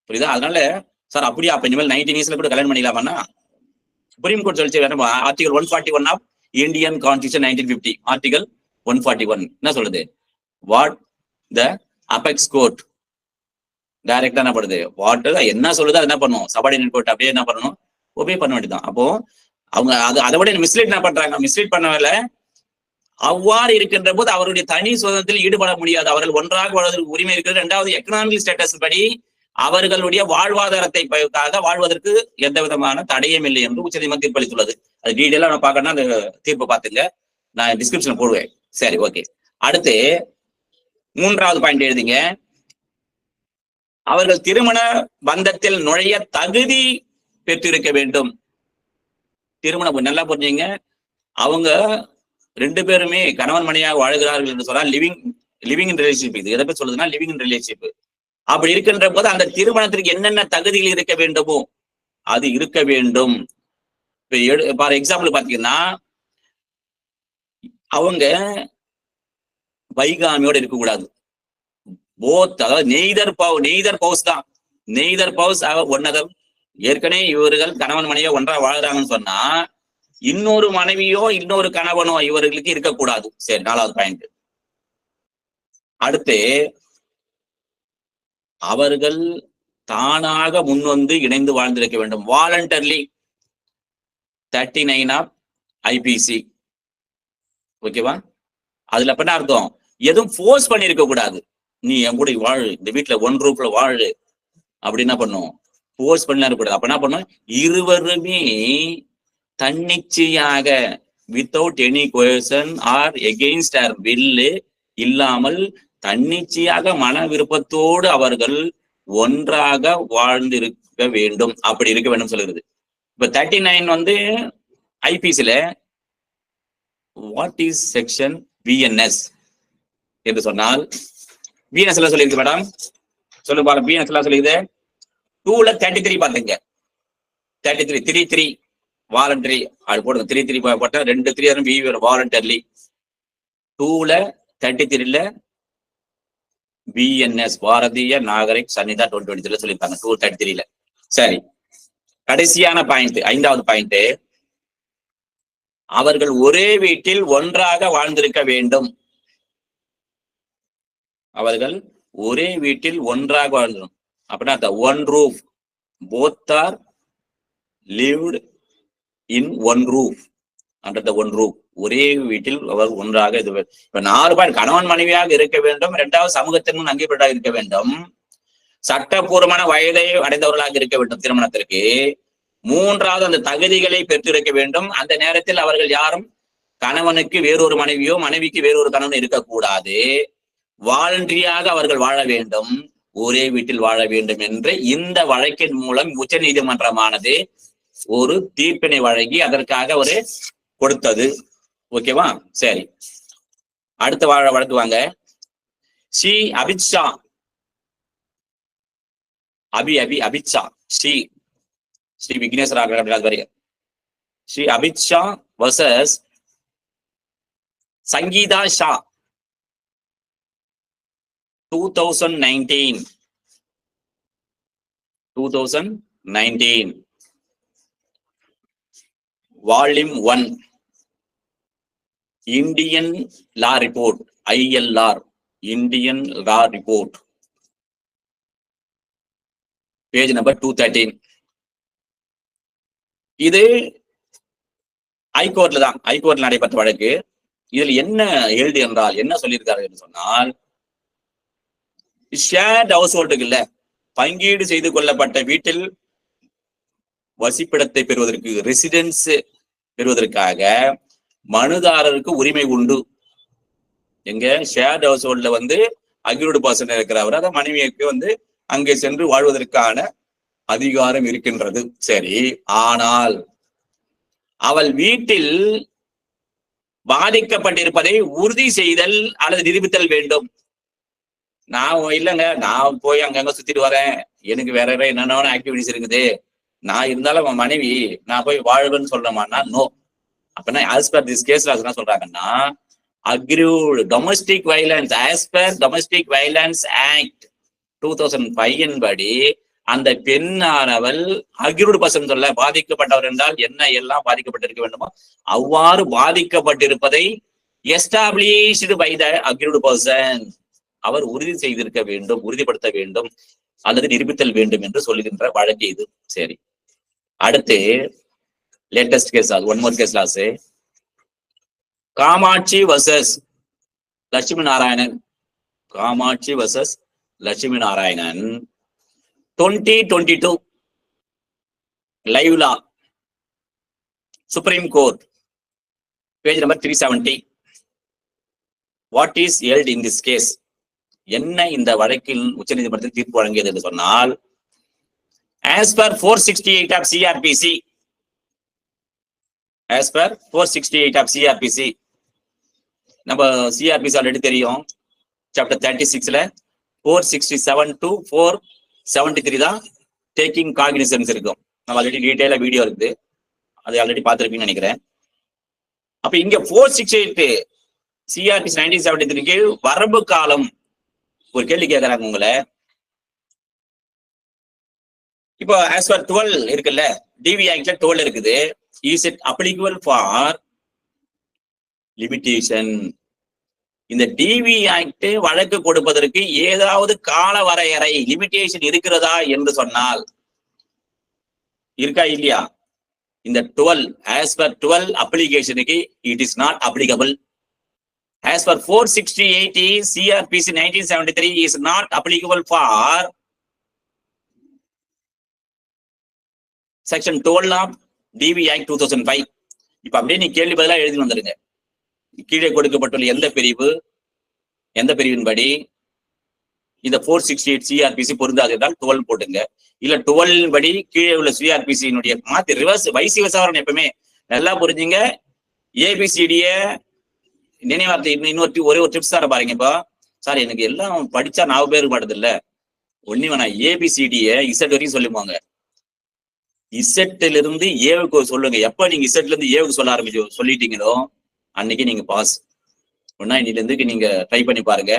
புரியுதா? அதனால சார் அப்படியே அப்ப இனிமேல் 19 இயர்ஸ்ல கூட கல்யாணம் பண்ணிக்கலாமா? சுப்ரீம் கோர்ட் சொல்லிச்சு வேணுமா? Article 141 of Indian constitution 1950, article 141 என்ன சொல்லுது? வாட் த அபெக்ஸ் கோர்ட் டைரக்டா என்ன பண்ணுது, வாட் என்ன சொல்லுது அது என்ன பண்ணும், சபார்டினேட் கோர்ட் அப்படியே என்ன பண்ணணும், ஒபே பண்ண வேண்டியதான். அப்போ அவங்க அதை விட மிஸ்லீட் என்ன பண்றாங்க, மிஸ்லீட் பண்ணவில்லை. அவ்வாறு இருக்கின்ற போது அவருடைய தனி சுதந்திரத்தில் ஈடுபட முடியாது, அவர்கள் ஒன்றாக வாழ்வதற்கு உரிமை இருக்கிறது. இரண்டாவது, எக்கனாமிக் ஸ்டேட்டஸ் படி அவர்களுடைய வாழ்வாதாரத்தை வாழ்வதற்கு எந்த விதமான தடையும் இல்லை என்று உச்சநீதிமன்றம் தீர்ப்பளித்துள்ளது. அது டீடைலா நான் பார்க்கணும்னா அந்த தீர்ப்பை பார்த்துங்க, நான் டிஸ்கிரிப்ஷன் போடுவேன். சரி, ஓகே. அடுத்து 3வது பாயிண்ட் எழுதிங்க. அவர்கள் திருமண பந்தத்தில் நுழைய தகுதி பெற்றிருக்க வேண்டும். திருமணம் நல்லா புரிஞ்சுங்க, அவங்க 2 பேருமே கணவன் மனைவியாக வாழ்கிறார்கள் என்று சொன்னால் லிவிங் இன் ரிலேஷன்ஷிப். இது எதை பத்தி சொல்லுதுன்னா லிவிங் இன் ரிலேஷன்ஷிப். அப்படி இருக்கின்ற போது அந்த திருமணத்திற்கு என்னென்ன தகுதிகள் இருக்க வேண்டுமோ அது இருக்க வேண்டும். ஃபார் எக்ஸாம்பிள் பாத்தீங்கன்னா, அவங்க வைகாமியோட இருக்கக்கூடாது. போத், அதாவது நெய்தர் பவுஸ் தான், நெய்தர் பவுஸ் ஒன்னதர். ஏற்கனவே இவர்கள் கணவன் மனைவியோ ஒன்றா வாழ்றாங்கன்னு சொன்னா இன்னொரு மனைவியோ இன்னொரு கணவனோ இவர்களுக்கு இருக்கக்கூடாது. சரி, 4வது பாயிண்ட். அடுத்து, அவர்கள் தானாக முன்வந்து இணைந்து வாழ்ந்திருக்க வேண்டும். Voluntarily 39 of IPC. ஓகேவா? அதுல என்ன அர்த்தம், எதுவும் ஃபோர்ஸ் பண்ணி இருக்க கூடாது. நீ என் கூட வாழு, இந்த வீட்டுல ஒன் ரூப்ல வாழு அப்படி என்ன பண்ணும், ஃபோர்ஸ் பண்ணி இருக்கக்கூடாது. அப்ப என்ன பண்ணும், இருவருமே தன்னிச்சையாக without any coercion or against her will இல்லாமல் தன்னிச்சையாக மன விருப்பத்தோடு அவர்கள் ஒன்றாக வாழ்ந்திருக்க வேண்டும். அப்படி இருக்க வேண்டும் சொல்லுகிறது. இப்ப 39 வந்து ஐபிசில வாட் இஸ் செக்ஷன் பிஎன்எஸ் என்று சொன்னால், பிஎன்எஸ் எல்லாம் சொல்லியிருக்கு மேடம், சொல்லுங்க பாருங்க. பிஎன்எஸ் எல்லாம் சொல்லியுது 2ல 33 பாத்துங்க. 33 வாலண்டரி அது போடுங்க. 3 போட்டா 2 3 பி வாலண்டர்லி. 2ல 33ல பிஎன்எஸ் பாரதிய நாகரிக் சன்னிதா 2023 சொல்லியிருக்காங்க 233ல. சரி, கடைசியான பாயிண்ட் 5வது பாயிண்ட், அவர்கள் ஒரே வீட்டில் ஒன்றாக வாழ்ந்திருக்க வேண்டும். அவர்கள் ஒரே வீட்டில் ஒன்றாக வாழ்ந்தோம் அப்படின்னா one roof, both are lived in one roof, under the one roof. ஒரே வீட்டில் அவர் ஒன்றாக இது. இப்ப 4 பாயிண்ட், கணவன் மனைவியாக இருக்க வேண்டும். 2வது, சமூகத்தின் முன் அங்கீகரிக்கப்பட்டதாக இருக்க வேண்டும். சட்டப்பூர்வமான வயதை அடைந்தவர்களாக இருக்க வேண்டும் திருமணத்திற்கு. 3வது, அந்த தகுதிகளை பெற்றிருக்க வேண்டும். அந்த நேரத்தில் அவர்கள் யாரும் கணவனுக்கு வேறொரு மனைவியோ மனைவிக்கு வேறொரு கணவன் இருக்கக்கூடாது. வாலண்டரியாக அவர்கள் வாழ வேண்டும், ஒரே வீட்டில் வாழ வேண்டும் என்று இந்த வழக்கின் மூலம் உச்ச நீதிமன்றமானது ஒரு தீர்ப்பினை வழங்கி அதற்காக ஒரு கொடுத்தது. ஓகேவா? சரி, அடுத்த வழக்கு வாங்க. Shri Abhitsha Abhitsha Shri Vigneshwara Shri Abhitsha versus Sangeetha Shah 2019 volume 1 Indian law report, ILR Indian law report, page number 213. இது ஹைகோர்ட்ல தான், ஹைகோர்ட்ல நடைபெற்ற வழக்கு. இதில் என்ன எழுதி என்றால், என்ன சொல்லியிருக்காரு என்று சொன்னால், ஷேர்ட் ஹவுஸ் ஹோல்டுக்கு இல்ல, பங்கீடு செய்து கொள்ளப்பட்ட வீட்டில் வசிப்பிடத்தை பெறுவதற்கு, ரெசிடென்ஸ் பெறுவதற்காக மனுதாரருக்கு உரிமை உண்டு. எங்க ஷேர்ட் ஹவுஸ் ஹோல்ட்ல வந்து அக்யூர்டு பர்சன் இருக்கிறவர், அத மனைவிக்கு அங்கே சென்று வாழ்வதற்கான அதிகாரம் இருக்கின்றது. சரி, ஆனால் அவள் வீட்டில் பாதிக்கப்பட்டிருப்பதை உறுதி செய்தல் அல்லது நிரூபித்தல் வேண்டும். நான் இல்லைங்க, நான் போய் அங்கங்க சுத்திட்டு வரேன், எனக்கு வேற என்னென்ன ஆக்டிவிட்டிஸ் இருக்குது, நான் இருந்தாலும் அவன் மனைவி நான் போய் வாழ்வேன்னு சொல்றேமான்னா நோ. அப்படின்னா ஆஸ் பர் திஸ் கேஸ்ல என்ன சொல்றாங்கன்னா, aggrieved domestic violence as per domestic violence act 2005 படி அந்த பெண்ணானவள் அக்ரூவ்டு பர்சன் சொல்ல பாதிக்கப்பட்டவர் என்றால் என்ன எல்லாம் பாதிக்கப்பட்டிருக்க வேண்டுமோ அவ்வாறு பாதிக்கப்பட்டிருப்பதை எஸ்டாப்ளிஷ்டு பை த அக்ரூவ்டு பர்சன், அவர் உறுதி செய்திருக்க வேண்டும், உறுதிப்படுத்த வேண்டும் அல்லது நிரூபித்தல் வேண்டும் என்று சொல்லுகின்ற வழக்கு இது. சரி, அடுத்து லேட்டஸ்ட் கேஸ், அது one more case laws, Kamatchi versus Lakshmi Narayanan. Kamatchi versus Lakshmi Narayanan 2022 live law, supreme court, page number 370. What is held in this case? என்ன இந்த வழக்கில் உச்சநீதிமன்றத்தில் தீர்ப்பு வழங்கியது என்று சொன்னால், as per 468 of CRPC, as per 468 of CRPC, நம்ம CRPC ஆல்ரெடி தெரியும், சாப்டர் 36ல 467 to 473 தான் டேக்கிங் காக்னிசன்ஸ் இருக்கும். நம்ம ஆல்ரெடி டீடைலா வீடியோ இருக்குது, அதை ஆல்ரெடி பார்த்திருப்பீங்கன்னு நினைக்கிறேன். அப்ப இங்க 468 CRPC 1973 வரம்பு காலம் ஒரு கேள்வி கேட்கறாங்க உங்களை. இப்போ ஆஸ் பர் 12 இருக்குல்ல, டிவி ஆக்ட்ல 12 இருக்குது. Is it applicable for limitation? இந்த டிவி ஆக்ட் வழக்கு கொடுப்பதற்கு ஏதாவது கால வரையறை லிமிடேஷன் இருக்கிறதா என்று சொன்னால் இருக்கா இல்லையா? இந்த 12 as per 12 அப்ளிகேஷனுக்கு it is not applicable. as per 468 CRPC 1973 is not applicable for section 12 of DV Act 2005. இப்ப அப்படியே நீ கேள்வி பதிலா எழுதி வந்துருங்க. கீழே கொடுக்கப்பட்டுள்ள எந்த பிரிவின்படி இந்த 468 CRPC பொருந்தாது என்றால் 12 போட்டுங்க. இல்ல 12 படி கீழே உள்ள CRPC மாத்தி ரிவர்ஸ் வைசி விசாரணை எப்பவுமே நல்லா புரிஞ்சுங்க. ABCD நினைவார்த்தை இன்னொரு ஒரே ஒரு டிப்ஸ் தர பாருங்க. இப்போ சார் எனக்கு எல்லாம் படிச்சா 4 பேருக்கு மாட்டது இல்ல, ஒண்ணு வேணா ABCD இசட் வரைக்கும் சொல்லிப்பாங்க. இசட்ல இருந்து ஏவுக்கு சொல்லுங்க. எப்ப நீங்க இசட்ல இருந்து ஏவுக்கு சொல்ல சொல்லிட்டீங்களோ அன்னைக்கு நீங்க பாஸ். ஒன்னா இன்னில இருந்து நீங்க ட்ரை பண்ணி பாருங்க.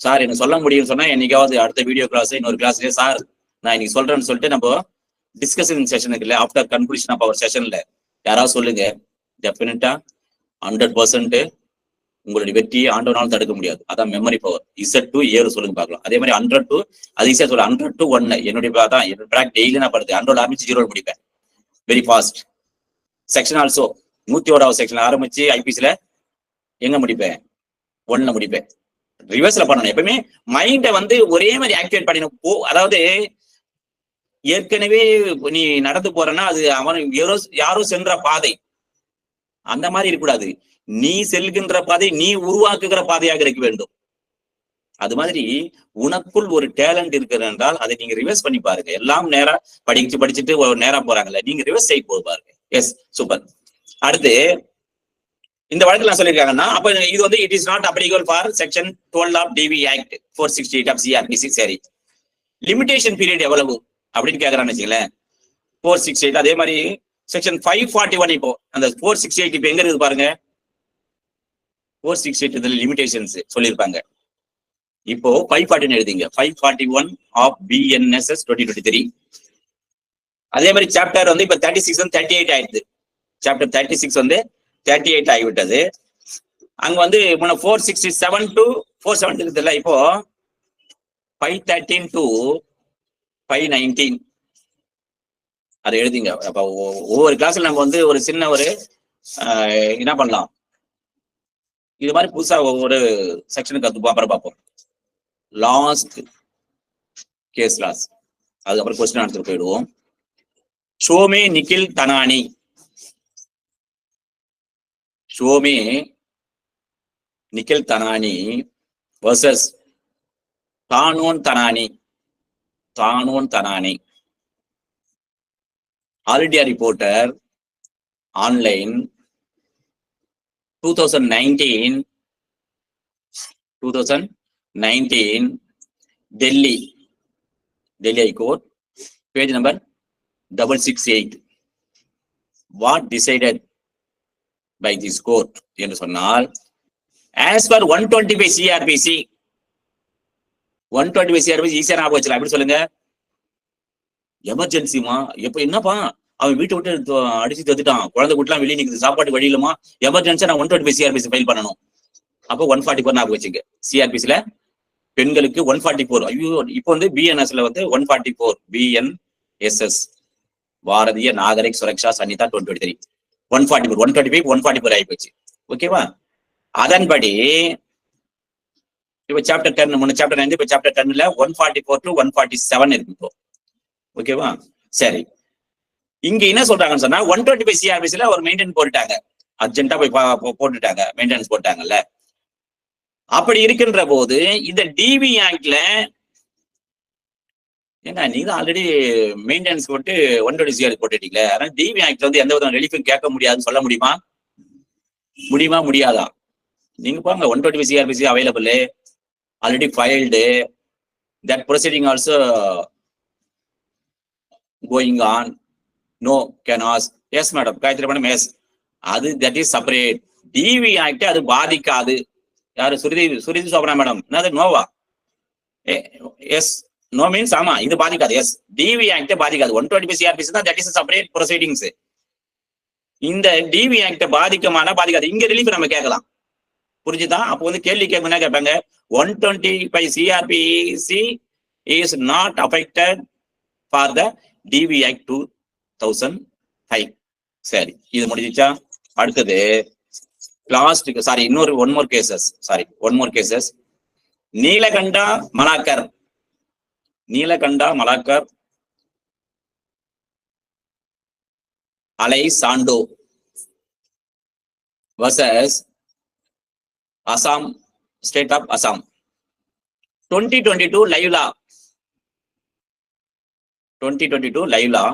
சார் எனக்கு சொல்ல முடியும்னு சொன்னா என்னைக்காவது அடுத்த வீடியோ கிளாஸ் இன்னொரு கிளாஸ்லயே சார் நான் இன்னைக்கு சொல்றேன்னு சொல்லிட்டு நம்ம டிஸ்கஷன் செஷன் இருக்குல்ல, ஆஃப்டர் கன்க்ளூஷன் ஆஃப் அவர் செஷன்ல யாராவது சொல்லுங்க. டெஃபினட்டா 100% உங்களுடைய வெற்றியை ஆண்டவனாலும் தடுக்க முடியாது. அதான் மெமரி பவர். இசட் டு ஏறு சொல்லுங்க பார்க்கலாம். அதே மாதிரி 100 to அது ஈஸியா சொல்ல 100 to 1 என்னுடைய தான் என்னோட டெய்லி நான் படுத்து 100 ஆரம்பிச்சு 0 முடிப்பேன். Very fast. செக்ஷன் ஆல்சோ 101வது செக்ஷன் ஆரம்பிச்சு ஐபிசில எங்க முடிப்பேன்? 1ல முடிப்பேன். ரிவர்ஸ்ல பண்ணணும். எப்பவுமே மைண்டை ஒரே மாதிரி ஆக்டிவேட் பண்ணிடும். அதாவது ஏற்கனவே நீ நடந்து போறன்னா அது அவன் யாரோ சென்ற பாதை அந்த மாதிரி இருக்கக்கூடாது. நீ செல்கின்ற பாதை நீ உருவாக்குகிற பாதையாக இருக்க வேண்டும். அது மாதிரி உனக்குள் ஒரு டேலண்ட் இருக்கிறது என்றால் அதை நீங்க ரிவர்ஸ் பண்ணி பாருங்க. எல்லாம் நேரா படிச்சுட்டு ஒரு நேரா போறாங்கல்ல, நீங்க ரிவர்ஸ் சைட் போய் பாருங்க. Yes, super. அடுத்து இந்த வழக்கில் நான் சொல்லியிருக்காங்கன்னா அப்ப இது it is not applicable for section 12 of DV act 468 of CRPC. சரி, லிமிடேஷன் பீரியட் எவ்வளவு அப்படின்னு கேட்கறான்னு வச்சுங்களேன். 468 அதே மாதிரி செக்ஷன் 541 இப்போ அந்த 468 இப்ப எங்க இருக்குது பாருங்க. 468 இதுல லிமிடேஷன்ஸ் சொல்லியிருப்பாங்க. இப்போ 541 எழுதிங்க. 541 ஆஃப் BNSS 2023. அதே மாதிரி சாப்டர் இப்ப 36 38 ஆயிடுது. சாப்டர் 36 38 ஆகிவிட்டது. அங்க முன்ன 467 to 470 இருக்குதுல்ல, இப்போ 513 to 519 அதை எழுதிங்க. அப்ப ஒவ்வொரு கிளாஸ்ல நம்ம ஒரு சின்ன என்ன பண்ணலாம், இது மாதிரி புதுசா ஒவ்வொரு செக்ஷனுக்கு அப்புறம் பார்ப்போம். லாஸ்ட் கேஸ் லாஸ், அதுக்கப்புறம் கொஸ்டின் ஆன்சர் போயிடுவோம். Shome Nikhil Danani, Shome Nikhil Danani versus Tanon Danani. Tanon Danani All India Reporter Online 2019 Delhi High Court, page number 668 what decided by this court என்று சொன்னால், as per 125 CRPC 125 CRPC ஈஸியா ஞாபகம் வச்சுக்கலாம். எப்படி சொல்லுங்க? எமர்ஜென்சிமா, எப்ப என்னப்பா அவன் வீட்டை விட்டு அடிச்சு தத்துட்டான், குழந்தை கூட்டலாம் வெளியே நிக்குது, சாப்பாட்டு வழி இல்லமா, எமர்ஜென்சியா நான் 125 CRPC ஃபைல் பண்ணணும். அப்போ 144 ஞாபகம் வச்சுங்க. சிஆர்பிசில பெண்களுக்கு 144. ஐயோ, இப்போ வந்து பிஎன்எஸ்ல வந்து 144 BNSS பாரதிய நாகரிக் சுரக்ஷா சன்னிதா 2023 144 125 144 ஆகி போச்சு. ஓகேவா? அதன்படி இப்ப சாப்டர் 10 முன்ன சாப்டர் 9 இப்ப சாப்டர் 10ல 144 to 147 இருக்கு இப்போ. ஓகேவா? சரி, இங்க என்ன சொல்றாங்கன்னு சொன்னா 125 CRPCல ஒரு மெயின்டெனன்ஸ் போட்டுட்டாங்க, அர்ஜென்ட்டா போய் போட்டுட்டாங்க, மெயின்டெனன்ஸ் போட்டாங்கல்ல. அப்படி இருக்கின்ற போது இந்த டிவி ஆக்ட்ல ஏன்னா நீங்க ஆல்ரெடி மெயின்டெனன்ஸ் போட்டு 120 CRPC போட்டுட்டீங்களே, அதனால டிவி ஆக்ட்ல வந்து எந்த வித ரிலீஃபும் கேட்க முடியாதுன்னு சொல்ல முடியுமா? முடியாதா? நீங்க பாருங்க 125 CRPC available, already filed, that proceeding also going on, no can ask. Yes madam, Gayathri madam, yes. அது that is separate. DV act அது பாதிக்காது. யாரு? சுருதி சோபனா மேடம். என்னது நோவா? எஸ், நோ மீன்ஸ் ஆமா, இது பாதிக்காது. எஸ், டிவி ஆக்ட் பாதிக்காது. 125 CRPC தான், தட் இஸ் செப்பரேட் ப்ரொசீடிங்ஸ். இந்த டிவி ஆக்ட் பாதிக்கமானா பாதிக்காது. இங்க ரிலீஃப் நம்ம கேட்கலாம். புரிஞ்சுதா? அப்போ வந்து கேள்வி கேட்கணும்னா கேட்பாங்க 125 CRPC is not affected for the DV act 2005. சரி, இது முடிஞ்சிச்சா? அடுத்தது last, sorry, one more cases. Neelakanta Malakar alias Sando versus Assam, state of Assam, 2022 live law,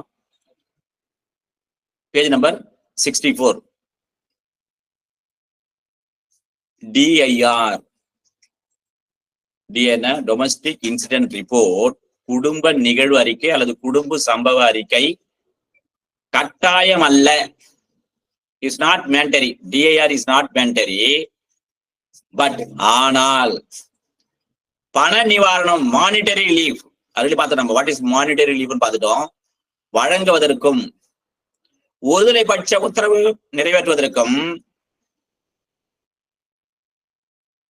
page number 64. DIR domestic incident report, குடும்ப நிகழ்வு அறிக்கை அல்லது குடும்ப சம்பவ அறிக்கை கட்டாயம் அல்ல. Is not mandatory. DIR is not mandatory. But ஆனால் பண நிவாரணம், மானிட்டரி லீவ், ஆல்ரெடி பார்த்தோம் நம்ம. வாட் இஸ் மானிட்டரி லீவ்னு பார்த்துட்டோம். வழங்குவதற்கும் ஒருதலைபட்ச உத்தரவு நிறைவேற்றுவதற்கும்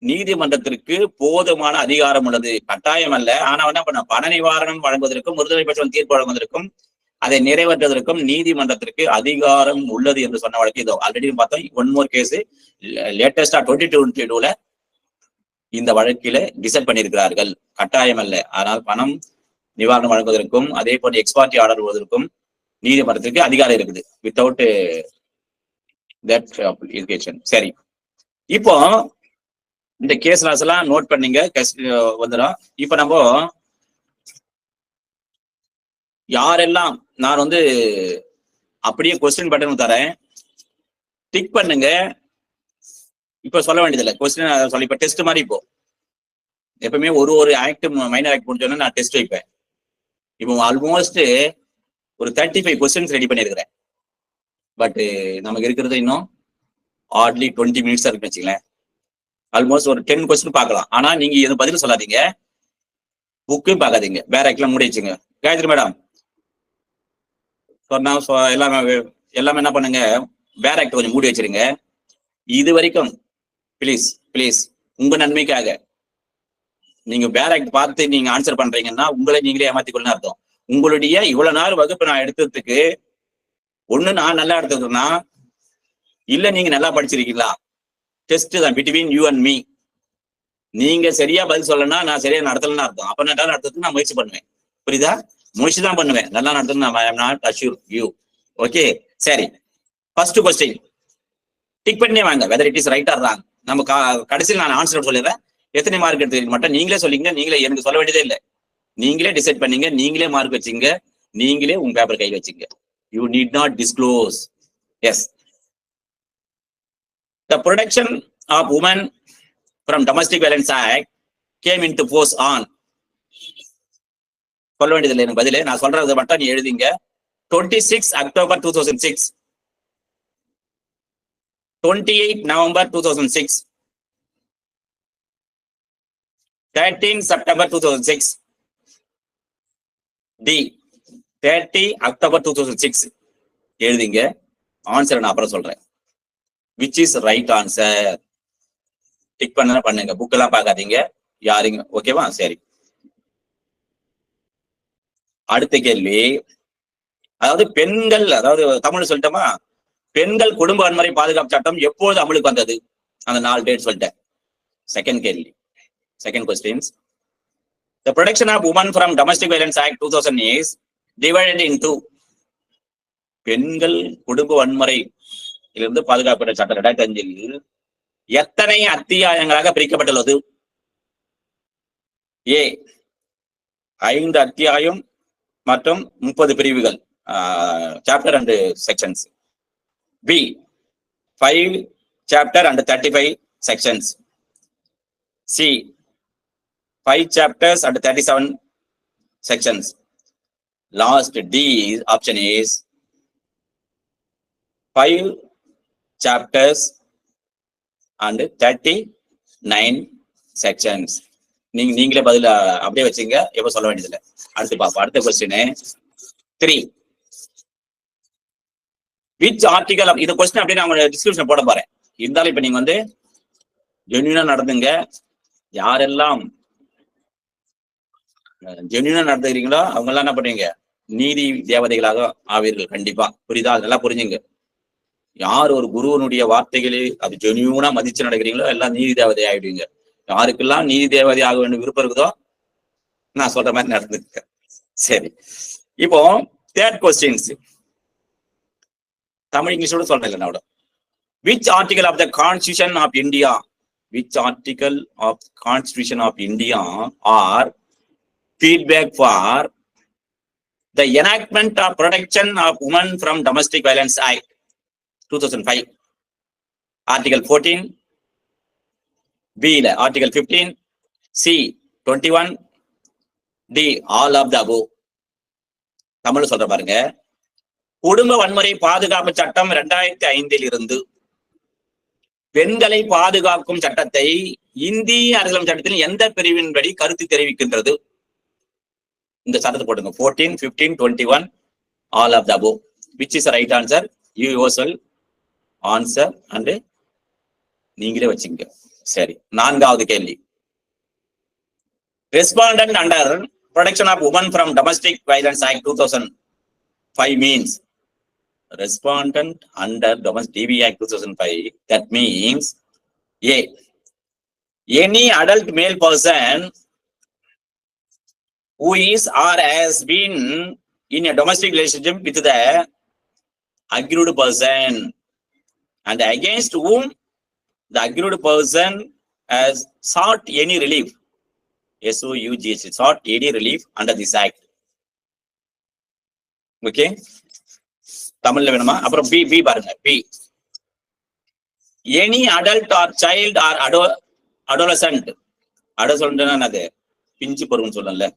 நீதிமன்றத்திற்கு போதுமான அதிகாரம் உள்ளது. கட்டாயம் அல்ல, ஆனா என்ன பண்ண, பண நிவாரணம் வழங்குவதற்கும் ஒருதலைபட்சம் தீர்ப்பு வழங்குவதற்கும் அதை நிறைவேற்றுவதற்கும் நீதிமன்றத்திற்கு அதிகாரம் உள்ளது என்று சொன்ன வழக்கு இதோ ஆல்ரெடி பார்த்தோம். ஒன் மோர் கேஸ் லேட்டஸ்டா 2022ல இந்த வழக்கில டிசைட் பண்ணியிருக்கிறார்கள். கட்டாயம் அல்ல, ஆனால் பணம் நிவாரணம் வழங்குவதற்கும் அதே போல எக்ஸ்பார்ட்டி ஆர்டர் வருவதற்கும் நீதிமன்றத்திற்கு அதிகாரம் இருக்குது. Without that application. சரி, இப்போ இந்த கேஸ் லாஸ் எல்லாம் நோட் பண்ணீங்க, வந்துடும். இப்ப நம்ம யாரெல்லாம், நான் வந்து அப்படியே கொஸ்டின் பட்டன் தரேன், டிக் பண்ணுங்க. இப்ப சொல்ல வேண்டியதில்லை கொஸ்டின் சொல்லி, இப்ப டெஸ்ட் மாதிரி. இப்போ எப்பவுமே ஒரு ஆக்ட், மைனர் ஆக்ட் முடிஞ்சோன்னா நான் டெஸ்ட் வைப்பேன். இப்போ ஆல்மோஸ்ட் ஒரு 35 கொஸ்டின்ஸ் ரெடி பண்ணியிருக்கிறேன். பட் நமக்கு இருக்கிறது இன்னும் ஹார்ட்லி 20 மினிட்ஸ் இருக்குன்னு வச்சுங்களேன். ஆல்மோஸ்ட் ஒரு 10 கொஸ்டின் பார்க்கலாம். ஆனா நீங்க எதுவும் பதில் சொல்லாதீங்க, புக்கையும் பார்க்காதீங்க, வேற ஆக்ட்லாம் மூடி வச்சுங்க. காயத்ரி மேடம் சொன்னா எல்லாமே என்ன பண்ணுங்க, வேற ஆக்ட் கொஞ்சம் மூடி வச்சிருங்க. இது வரைக்கும் பிளீஸ் உங்க நன்மைக்காக நீங்க வேற ஆக்ட் பார்த்து நீங்க ஆன்சர் பண்றீங்கன்னா உங்களை நீங்களே ஏமாத்திக்கொள்ளு அர்த்தம். உங்களுடைய இவ்வளவு நாள் வகுப்பு நான் எடுத்ததுக்கு ஒண்ணு நான் நல்லா எடுத்ததுன்னா, இல்ல நீங்க நல்லா படிச்சிருக்கீங்களா, டெஸ்ட் தான் பிட்வீன் யூ அண்ட் மீ. நீங்க சரியா பதில் சொல்லனா நான் சரியா நடத்தலன்னு அர்த்தம். அப்ப நல்லா நடத்துறதுக்கு நான் முயற்சி பண்ணுவேன். புரியுதா? முயற்சி தான் பண்ணுவேன். நல்லா நடத்துறது I am not assure you. Okay, சரி. ஃபர்ஸ்ட் கொஸ்டின் டிக் பண்ணே வாங்க, whether it is right or wrong. நம்ம கடைசியில் நான் ஆன்சர் சொல்லிடுறேன். எத்தனை மார்க் எடுத்து மட்டும் நீங்களே சொல்லிங்க. நீங்களே எனக்கு சொல்ல வேண்டியதே இல்லை. நீங்களே டிசைட் பண்ணீங்க, நீங்களே மார்க் வச்சுங்க, நீங்களே உங்க பேப்பர் கையில் வச்சுங்க. You need not disclose. Yes, the protection of women from domestic violence act came into force on. சொல்ல வேண்டியதில்லை எனக்கு பதிலே, நான் சொல்றது மட்டும் நீ எழுதிங்க. 26 October 2006, 28 November 2006, 13 September 2006. D 30 October 2006. எழுதிங்க. ஆன்சர் நான் அப்புறம் சொல்றேன். Which is right answer? Tick பண்ணுங்க. புக் எல்லாம் பார்க்காதீங்க யாருங்க. ஓகேவா? சரி, அடுத்த கேள்வி. அதாவது பெண்கள், அதாவது தமிழ் சொல்லிட்டோமா, பெண்கள் குடும்ப வன்முறை பாதுகாப்பு சட்டம் எப்போது அமலுக்கு வந்தது? அந்த 4 டேட் சொல்லிட்டேன். செகண்ட் கேள்வி, second questions. The Protection of Women from Domestic Violence Act 2000 is divided into. பெண்கள் குடும்ப வன்முறை இருந்து பாதுகாப்பு சட்டம் 2005 எத்தனை அத்தியாயங்களாக பிரிக்கப்பட்டுள்ளது? ஏ 5 அத்தியாயம் மற்றும் 30 பிரிவுகள், chapter and sections. B 5 chapter and 35 sections. C 5 chapters and 37 sections. Last D option is 5 chapters and 39 sections. நீங்களே பதில அப்படியே வச்சுங்க, எப்ப சொல்ல வேண்டியதில்லை. அடுத்து பாப்போம். அடுத்த கொஸ்டின் 3. விச் ஆர்டிகல், இது கொஸ்டின் அப்படியே நான் டிஸ்கிரிப்ஷன் போட போறேன். இருந்தாலும் இப்ப நீங்க வந்து ஜென்யூனா நடந்துங்க. யாரெல்லாம் ஜென்யூனா நடந்துக்கிறீங்களோ அவங்க எல்லாம் என்ன பண்ணுவீங்க? நீதி தேவதைகளாக ஆவீர்கள். கண்டிப்பா. புரியுதா? அதெல்லாம் புரிஞ்சுங்க. யார் ஒரு குருவனுடைய வார்த்தைகளை அது ஜென்யூனா மதிச்சு நடக்கிறீங்களோ எல்லாம் நீதி தேவதை ஆயிடுவீங்க. யாருக்கெல்லாம் நீதி தேவதை ஆக வேண்டும் விருப்பம் இருக்குதோ நான் சொல்ற மாதிரி நடந்துக்க. சரி, இப்போ தேர்ட் கொஸ்டின்ஸ். தமிழ் இங்கிலீஷோட சொல்றேன் இல்ல. Which article of the constitution of India, which article of constitution of India are feedback for the enactment of Protection of Women from Domestic Violence Act 2005? Article 14, B Article 15, C 21, D all of the above. Tamil சொல்ற பாருங்க. குடும்ப வன்முறை பாதுகாப்பு சட்டம் 2005 இருந்து பெண்களை பாதுகாக்கும் சட்டத்தை இந்திய அரசியலமைப்பு சட்டத்தில் எந்த பிரிவின்படி கருத்து தெரிவிக்கின்றது? இந்த சட்டத்தை போடுங்க. 14, 15, 21, all of the above. Which is the right answer? You yourself answer and நீங்களே வச்சுங்க. சரி, 4வது கேள்வி. Respondent under Protection of Women from Domestic Violence Act 2005 means. Respondent under Domestic DV Act 2005, that means A, any adult male person who is or has been in a domestic relationship with the aggrieved person and against whom the aggrieved person has sought any relief, SOUGH, sought any relief under this act. Okay, தமிழ்ல வேணுமா? அப்புறம் B பாருங்க. B any adult or child or adolescent. adolescent என்னது? பிஞ்சு பருவம் சொல்லல.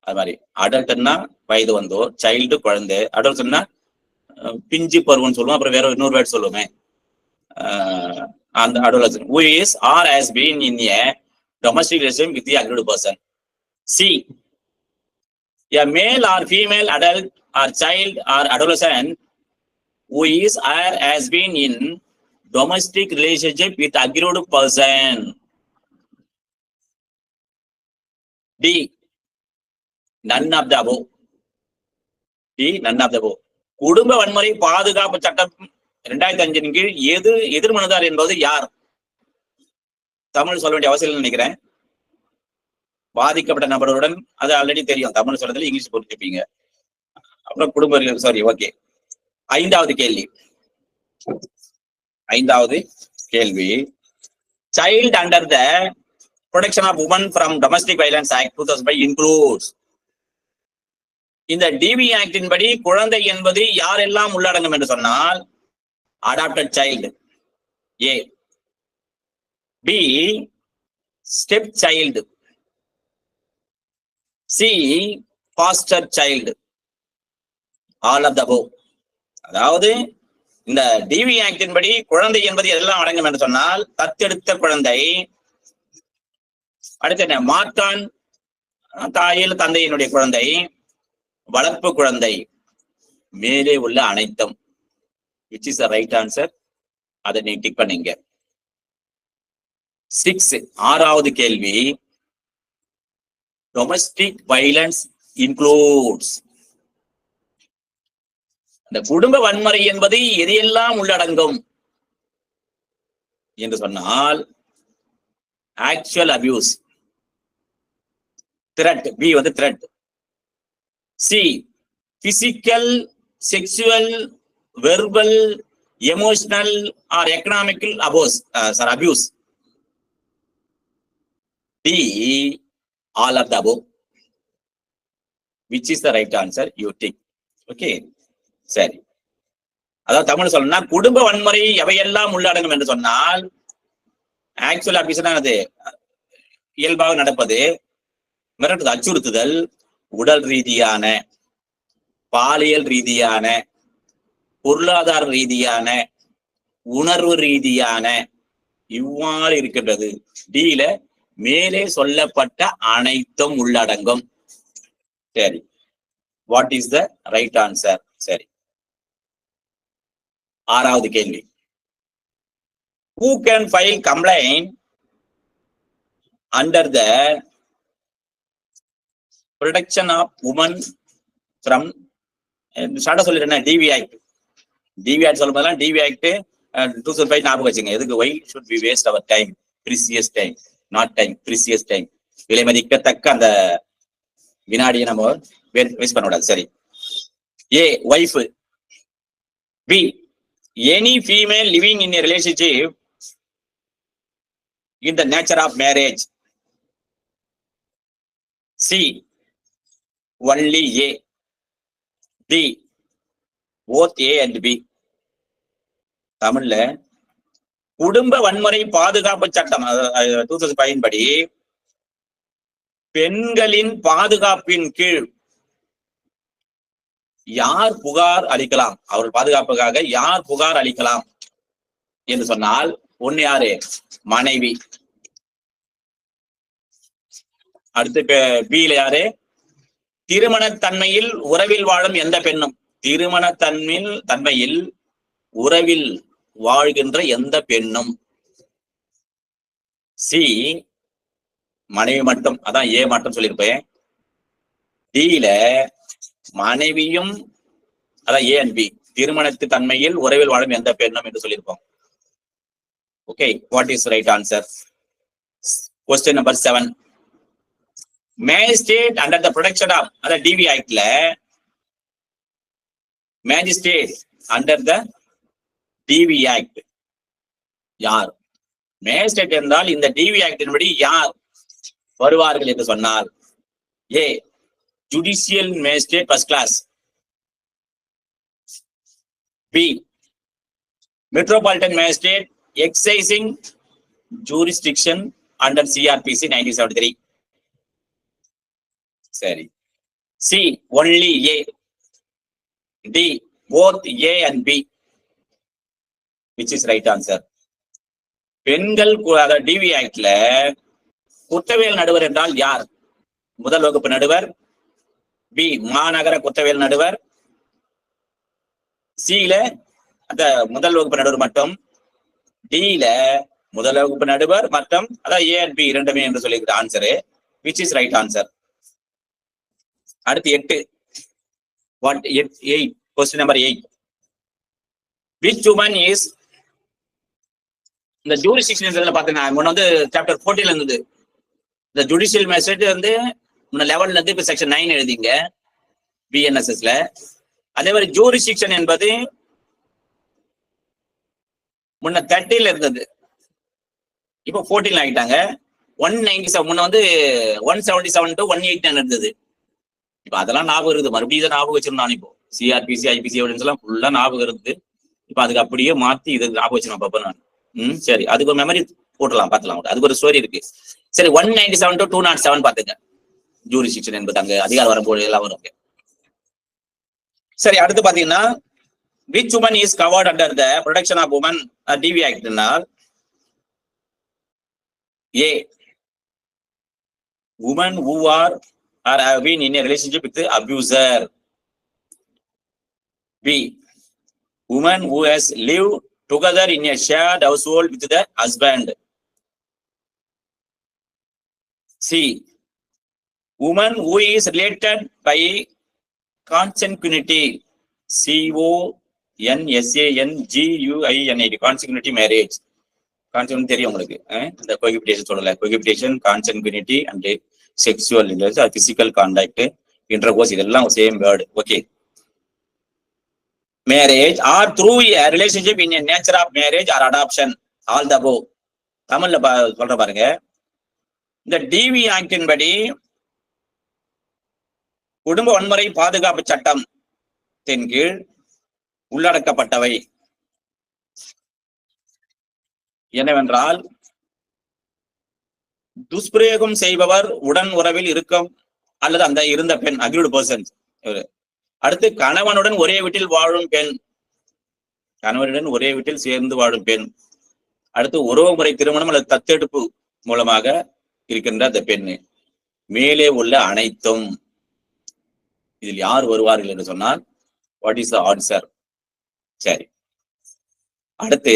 அது மாதிரி அடல்ட்னா வயது வந்தோ, சைல்டு குழந்தை, அடல்ட்னா பிஞ்சு பருவம்னு சொல்லுவோம். அப்புறம் வேற இன்னொரு வேர்ட் சொல்லுவோமே, அந்த adolescent who is or has been in a domestic relationship with the aggrieved person. C, a male or female adult or child or adolescent who is or has been in domestic relationship with aggrieved person. D, none of the above. D, none of the above. குடும்ப வன்முறை பாதுகாப்பு சட்டம் 2005 கீழ் எதிர் மனுதார் என்பது யார்? தமிழ் சொல்ல வேண்டிய அவசியம் நினைக்கிறேன். பாதிக்கப்பட்ட நபருடன், அது ஆல்ரெடி தெரியும். தமிழ் சொல்றதுல இங்கிலீஷ் புரிஞ்சுப்பீங்க. அப்புறம் குடும்ப, சாரி, ஓகே. 5வது கேள்வி. 5வது கேள்வி. Child under the Protection of Women from Domestic Violence Act 2005 includes. இந்த டிவி ஆக்டின் படி குழந்தை என்பது யாரெல்லாம் உள்ளடங்கும் என்று சொன்னால், adopted child A, B step child, C foster child, all of the above. அதாவது இந்த டிவி ஆக்டின் படி குழந்தை என்பது எல்லாம் அடங்கும் என்று சொன்னால் தத்தெடுத்த குழந்தை, அடுத்து என்ன, மாற்றான் தாயில் தந்தையினுடைய குழந்தை, வளர்ப்பு குழந்தை, மேலே உள்ள அனைத்தும். which is the right answer. அதை நீ டிக் பண்ணீங்க. 6, ஆறாவது கேள்வி, டொமஸ்டிக் வயலன்ஸ் இன்க்ளூட்ஸ். இந்த குடும்ப வன்முறை என்பது எதையெல்லாம் உள்ளடங்கும் என்று சொன்னால் ஆக்சுவல் அபியூஸ், த்ரெட், பி வந்து threat, C physical, sexual, verbal, emotional or economical abuse, D all of the above. which is the right answer, you tick. Okay, சரி. அதாவது தமிழ் சொல்லணும்னா குடும்ப வன்முறை எவையெல்லாம் உள்ளடங்கும் என்று சொன்னால் ஆக்சுவல் அபியூஸ்னா அது இயல்பாக நடப்பது, மிரட்டுதல், அச்சுறுத்துதல், உடல் ரீதியான, பாலியல் ரீதியான, பொருளாதார ரீதியான, உணர்வு ரீதியான, இவ்வாறு இருக்கின்றது. டில மேலே சொல்லப்பட்ட அனைத்தும் உள்ளடங்கும். சரி, what is the right answer? சரி, ஆறாவது கேள்வி, who can file complaint under the protection of women from ஷார்ட்டா சொல்லிட்டேன் டிவி ஆக்ட். டிவி ஆக்ட் சொல்லும் போதெல்லாம் டிவி ஆக்ட் 2005 ஞாபகம் வச்சுங்க. எதுக்கு? why should we waste our time, precious time, not time, precious time, விலை மதிக்கத்தக்க அந்த வினாடியை நம்ம வேஸ்ட் பண்ணக்கூடாது. சரி, A wife, B any female living in a relationship in the nature of marriage, C only A, D both A and B. தமிழ்ல குடும்ப வன்முறை பாதுகாப்பு சட்டம் 2005 படி பெண்களின் பாதுகாப்பின் கீழ் யார் புகார் அளிக்கலாம், அவர்கள் பாதுகாப்புக்காக யார் புகார் அளிக்கலாம் என்று சொன்னால் ஒன்னு யாரு? மனைவி. அடுத்து பில யாரு? திருமணத்தன்மையில் உறவில் வாழும் எந்த பெண்ணும். திருமணத்தன்மையில் உறவில் வாழ்கின்ற எந்த பெண்ணும். சி மனைவி மட்டும், அதான் ஏ மட்டும் சொல்லியிருப்பேன். டில மனைவியும், அதான் ஏ அண்ட் பி, திருமணத்து தன்மையில் உறவில் வாழும் எந்த பெண்ணும் என்று சொல்லியிருப்போம். Okay, what is right answer? Question number 7, magistrate under the protection of, அதாவது டிவி ஆக்ட்ல magistrate under the DV act யார்? மேஜிஸ்ட்ரேட் என்றால் இந்த டிவி ஆக்டின் படி யார் வருவார்கள் என்று சொன்னால் A judicial magistrate first class, B metropolitan magistrate exercising jurisdiction under CrPC 1973. சரி, C only A, D both A and B, which is right answer. பெண்கள் டிவி ஆக்ட்ல குற்றவியல் நடுவர் என்றால் யார்? முதல் வகுப்பு நடுவர், பி மாநகர குற்றவியல் நடுவர், சில அந்த முதல் வகுப்பு நடுவர் மட்டும், டில முதல் வகுப்பு நடுவர் மற்றும் அதாவது ஏ அண்ட் பி இரண்டுமே என்று சொல்லியிருக்கிற answer, which is right answer. அடுத்து 8, what 8, question number 8, which woman is இந்த ஜூரிஸ்டிக்ஷன் பாத்தீங்கன்னா முன்ன வந்து சாப்டர் 14 இருந்தது. இந்த ஜுடிஷியல் மேஜிஸ்ட்ரேட் வந்து முன்ன 11ல இருந்து இப்ப செக்ஷன் 9 எழுதிங்க பிஎன்எஸ்எஸ்ல. அதே மாதிரி ஜூரிஸ்டிக்ஷன் என்பது முன்ன 30ல இருந்தது, இப்போ 14 ஆகிட்டாங்க. 197 முன்ன வந்து 177 to 189 இருந்தது. இப்ப அதெல்லாம் ஞாபகம் இருக்குது, மறுபடியும் ஞாபகம் வச்சிருந்தான். இப்போ சிஆர்பிசி ஐபிசி எவிடன்ஸ் எல்லாம் ஃபுல்லா ஞாபகம் இருக்குது. இப்ப அதுக்கு அப்படியே மாத்தி இது ஞாபகம் வச்சிருந்தேன் பாப்பா நான். சரி, அதுக்கு ஒரு மெமரி போட்டலாம், பார்க்கலாம். அதுக்கு ஒரு ஸ்டோரி இருக்கு. சரி, 197 to 207 பாத்துங்க. ஜூரிஸ்டிக்ஷன் என்பது அங்க அதிகாரம் வரும்போது எல்லாம் வரும். சரி, அடுத்து பாத்தீங்கன்னா which woman is covered under the protection of women DV Act னால் A, women who are or have been in a relationship with the abuser. B, woman who has lived together in a shared household with the husband. C, woman who is related by consanguinity. CONSANGUINIT, consanguinity marriage. Consent தெரியும் உங்களுக்கு. இந்த cohabitation சொல்லல, cohabitation, consanguinity and sexual physical contact, intercourse, இதெல்லாம் same word. Okay. Marriage or through a relationship in a nature of marriage or adoption, all the above. தமிழ்ல சொல்ற பாருங்க. இந்த DV ஆக்டின் படி குடும்ப வன்முறை பாதுகாப்பு சட்டம் கீழ் உள்ளடக்கப்பட்டவை என்னவென்றால், துஷ்பிரயோகம் செய்பவர் உடன் உறவில் இருக்கும் அல்லது அந்த இருந்த பெண், அக்ரீட் பர்சன். அடுத்து கணவனுடன் ஒரே வீட்டில் வாழும் பெண், கணவனுடன் ஒரே வீட்டில் சேர்ந்து வாழும் பெண். அடுத்து உறவு முறை திருமணம் அல்லது தத்தெடுப்பு மூலமாக இருக்கின்ற அந்த பெண். மேலே உள்ள அனைத்தும். இதில் யார் வருவார்கள் என்று சொன்னால் வாட் இஸ் த ஆன்சர்? சரி, அடுத்து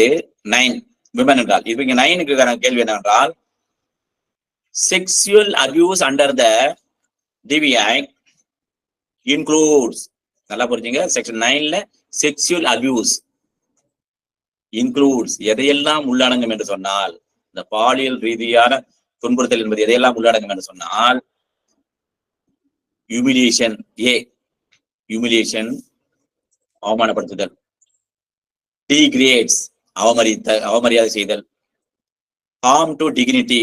9 விமன் என்றால், இது இங்க 9க்கு கேள்வி என்னவென்றால், sexual abuse under the DV act includes. நல்லா புரிஞ்சுங்க, செக்ஷன் 9ல செக்ஷுவல் அபியூஸ் இன்க்ளூட்ஸ் எதையெல்லாம் உள்ளடங்கும் என்று சொன்னால், இந்த பாலியல் ரீதியான துன்புறுத்தல் என்பது எதையெல்லாம் உள்ளடங்கும் என்று சொன்னால், ஹியூமிலியேஷன், ஹியூமிலியேஷன் அவமானப்படுத்துதல், டிகிரேட்ஸ் அவமரியாதை செய்தல், ஹார்ம் டு டிக்னிட்டி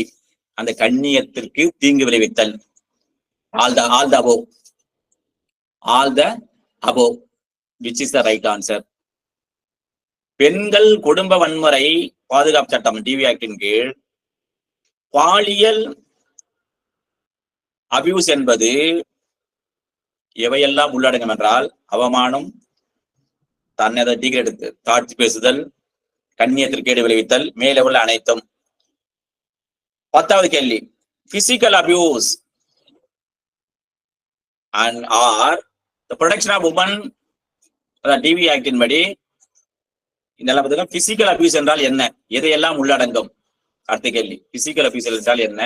அந்த கண்ணியத்திற்கு தீங்கு விளைவித்தல், all the above which is the right answer. பெண்கள் குடும்ப வன்முறை பாதுகாப்பு சட்டம் டிவி ஆக்டின் கீழ் பாலியல் அபியூஸ் என்பது எவையெல்லாம் உள்ளடங்கும் என்றால், அவமானம், தன்னை டிகிரேட் தாழ்த்தி பேசுதல், கண்ணியத்திற்கு விளைவித்தல், மேலே உள்ள அனைத்தும். 10வது கேள்வி, physical abuse and or the protection of women DV ஆக்டின் படி இதெல்லாம் பிசிக்கல் அபியூஸ் என்றால் என்ன, எதையெல்லாம் உள்ளடங்கும்? அடுத்த கேள்வி, பிசிக்கல் அபியூஸ் என்றால் என்ன,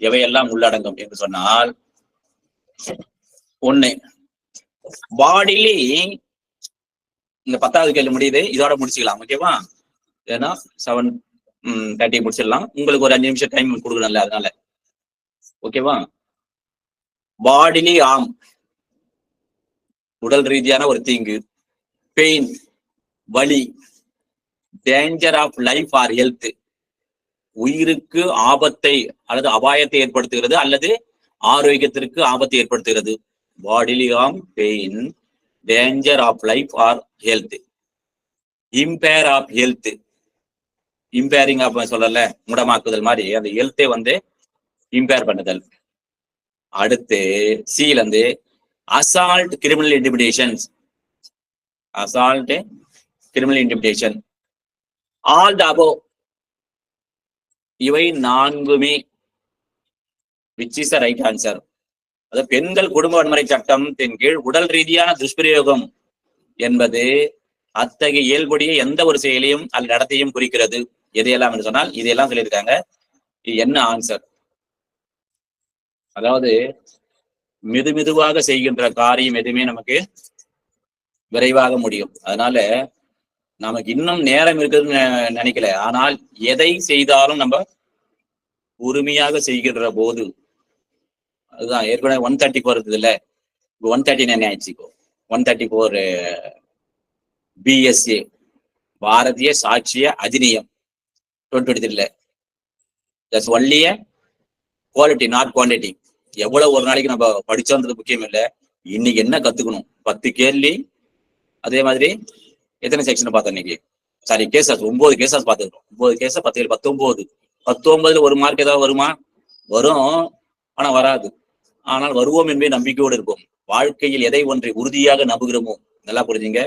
எவையெல்லாம் உள்ளடங்கும் என்று சொன்னால், 1 பாடிலி. இந்த 10வது கேள்வி முடியுது, இதோட முடிச்சுக்கலாம். ஓகேவா? ஏன்னா 7:30 முடிச்சிடலாம். உங்களுக்கு ஒரு 5 நிமிஷம் டைம் கொடுக்கணும்ல, அதனால. ஓகேவா? பாடிலி ஆம், உடல் ரீதியான ஒரு தீங்கு. பெயின், வலி. Danger of life or health, உயிருக்கு ஆபத்தை அல்லது அபாயத்தை ஏற்படுத்துகிறது அல்லது ஆரோக்கியத்திற்கு ஆபத்தை ஏற்படுத்துகிறது. Bodily harm, pain, danger of life or health. Impair of health, impairing of சொல்லல, முடமாக்குதல் மாதிரி அந்த ஹெல்த்தை இம்பேர் பண்ணுதல். அடுத்து சில assault criminal intimidations, assault criminal intimidation, all the above. இவை 4மே which is the right answer. அது பெண்கள் குடும்ப வன்முறை சட்டத்தின் கீழ் உடல் ரீதியான துஷ்பிரயோகம் என்பது அத்தகைய இயல்புடைய எந்த ஒரு செயலையும் அல்லது நடத்தையும் குறிக்கிறது. எதையெல்லாம் என்று சொன்னால் இதையெல்லாம் சொல்லியிருக்காங்க. இது என்ன ஆன்சர்? அதாவது மெதுவாக செய்கின்ற காரியம் எதுவுமே நமக்கு விரைவாக முடியும். அதனால நமக்கு இன்னும் நேரம் இருக்குதுன்னு நினைக்கல. ஆனால் எதை செய்தாலும் நம்ம உரிமையாக செய்கின்ற போது, அதுதான் ஏற்கனவே 134 இருக்குது இல்ல, 139 ஆயிடுச்சு. 134 BSA Bharatiya Sakshya Adhiniyam 2023. That's only quality not quantity. எவ்வளவு ஒரு நாளைக்கு நம்ம படிச்சோன்றது முக்கியம் இல்லை, இன்னைக்கு என்ன கத்துக்கணும். 10 கேள்வி, அதே மாதிரி எத்தனை செக்ஷன் பார்த்தோம் இன்னைக்கு? சாரி, கேசஸ் 9 கேசஸ் பார்த்துக்கிறோம். 9 கேச 10 19. 19ல ஒரு மார்க் ஏதாவது வருமா? வரும், ஆனா வராது. ஆனால் வருவோம் என்பதை நம்பிக்கையோடு இருப்போம். வாழ்க்கையில் எதை ஒன்றை உறுதியாக நம்புகிறோமோ நல்லா புரிஞ்சுங்க.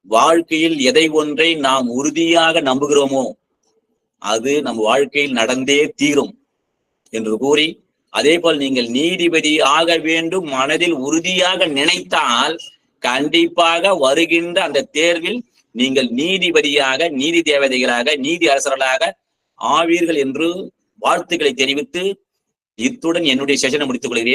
வாழ்க்கையில் எதை ஒன்றை நாம் உறுதியாக நம்புகிறோமோ அது நம் வாழ்க்கையில் நடந்தே தீரும் என்று கூறி, அதே போல் நீங்கள் நீதிபதி ஆக வேண்டும் மனதில் உறுதியாக நினைத்தால் கண்டிப்பாக வருகின்ற அந்த தேர்வில் நீங்கள் நீதிபதியாக, நீதி தேவதைகளாக, நீதி அரசர்களாக ஆவீர்கள் என்று வாழ்த்துக்களை தெரிவித்து இத்துடன் என்னுடைய செஷனை முடித்துக் கொள்கிறேன்.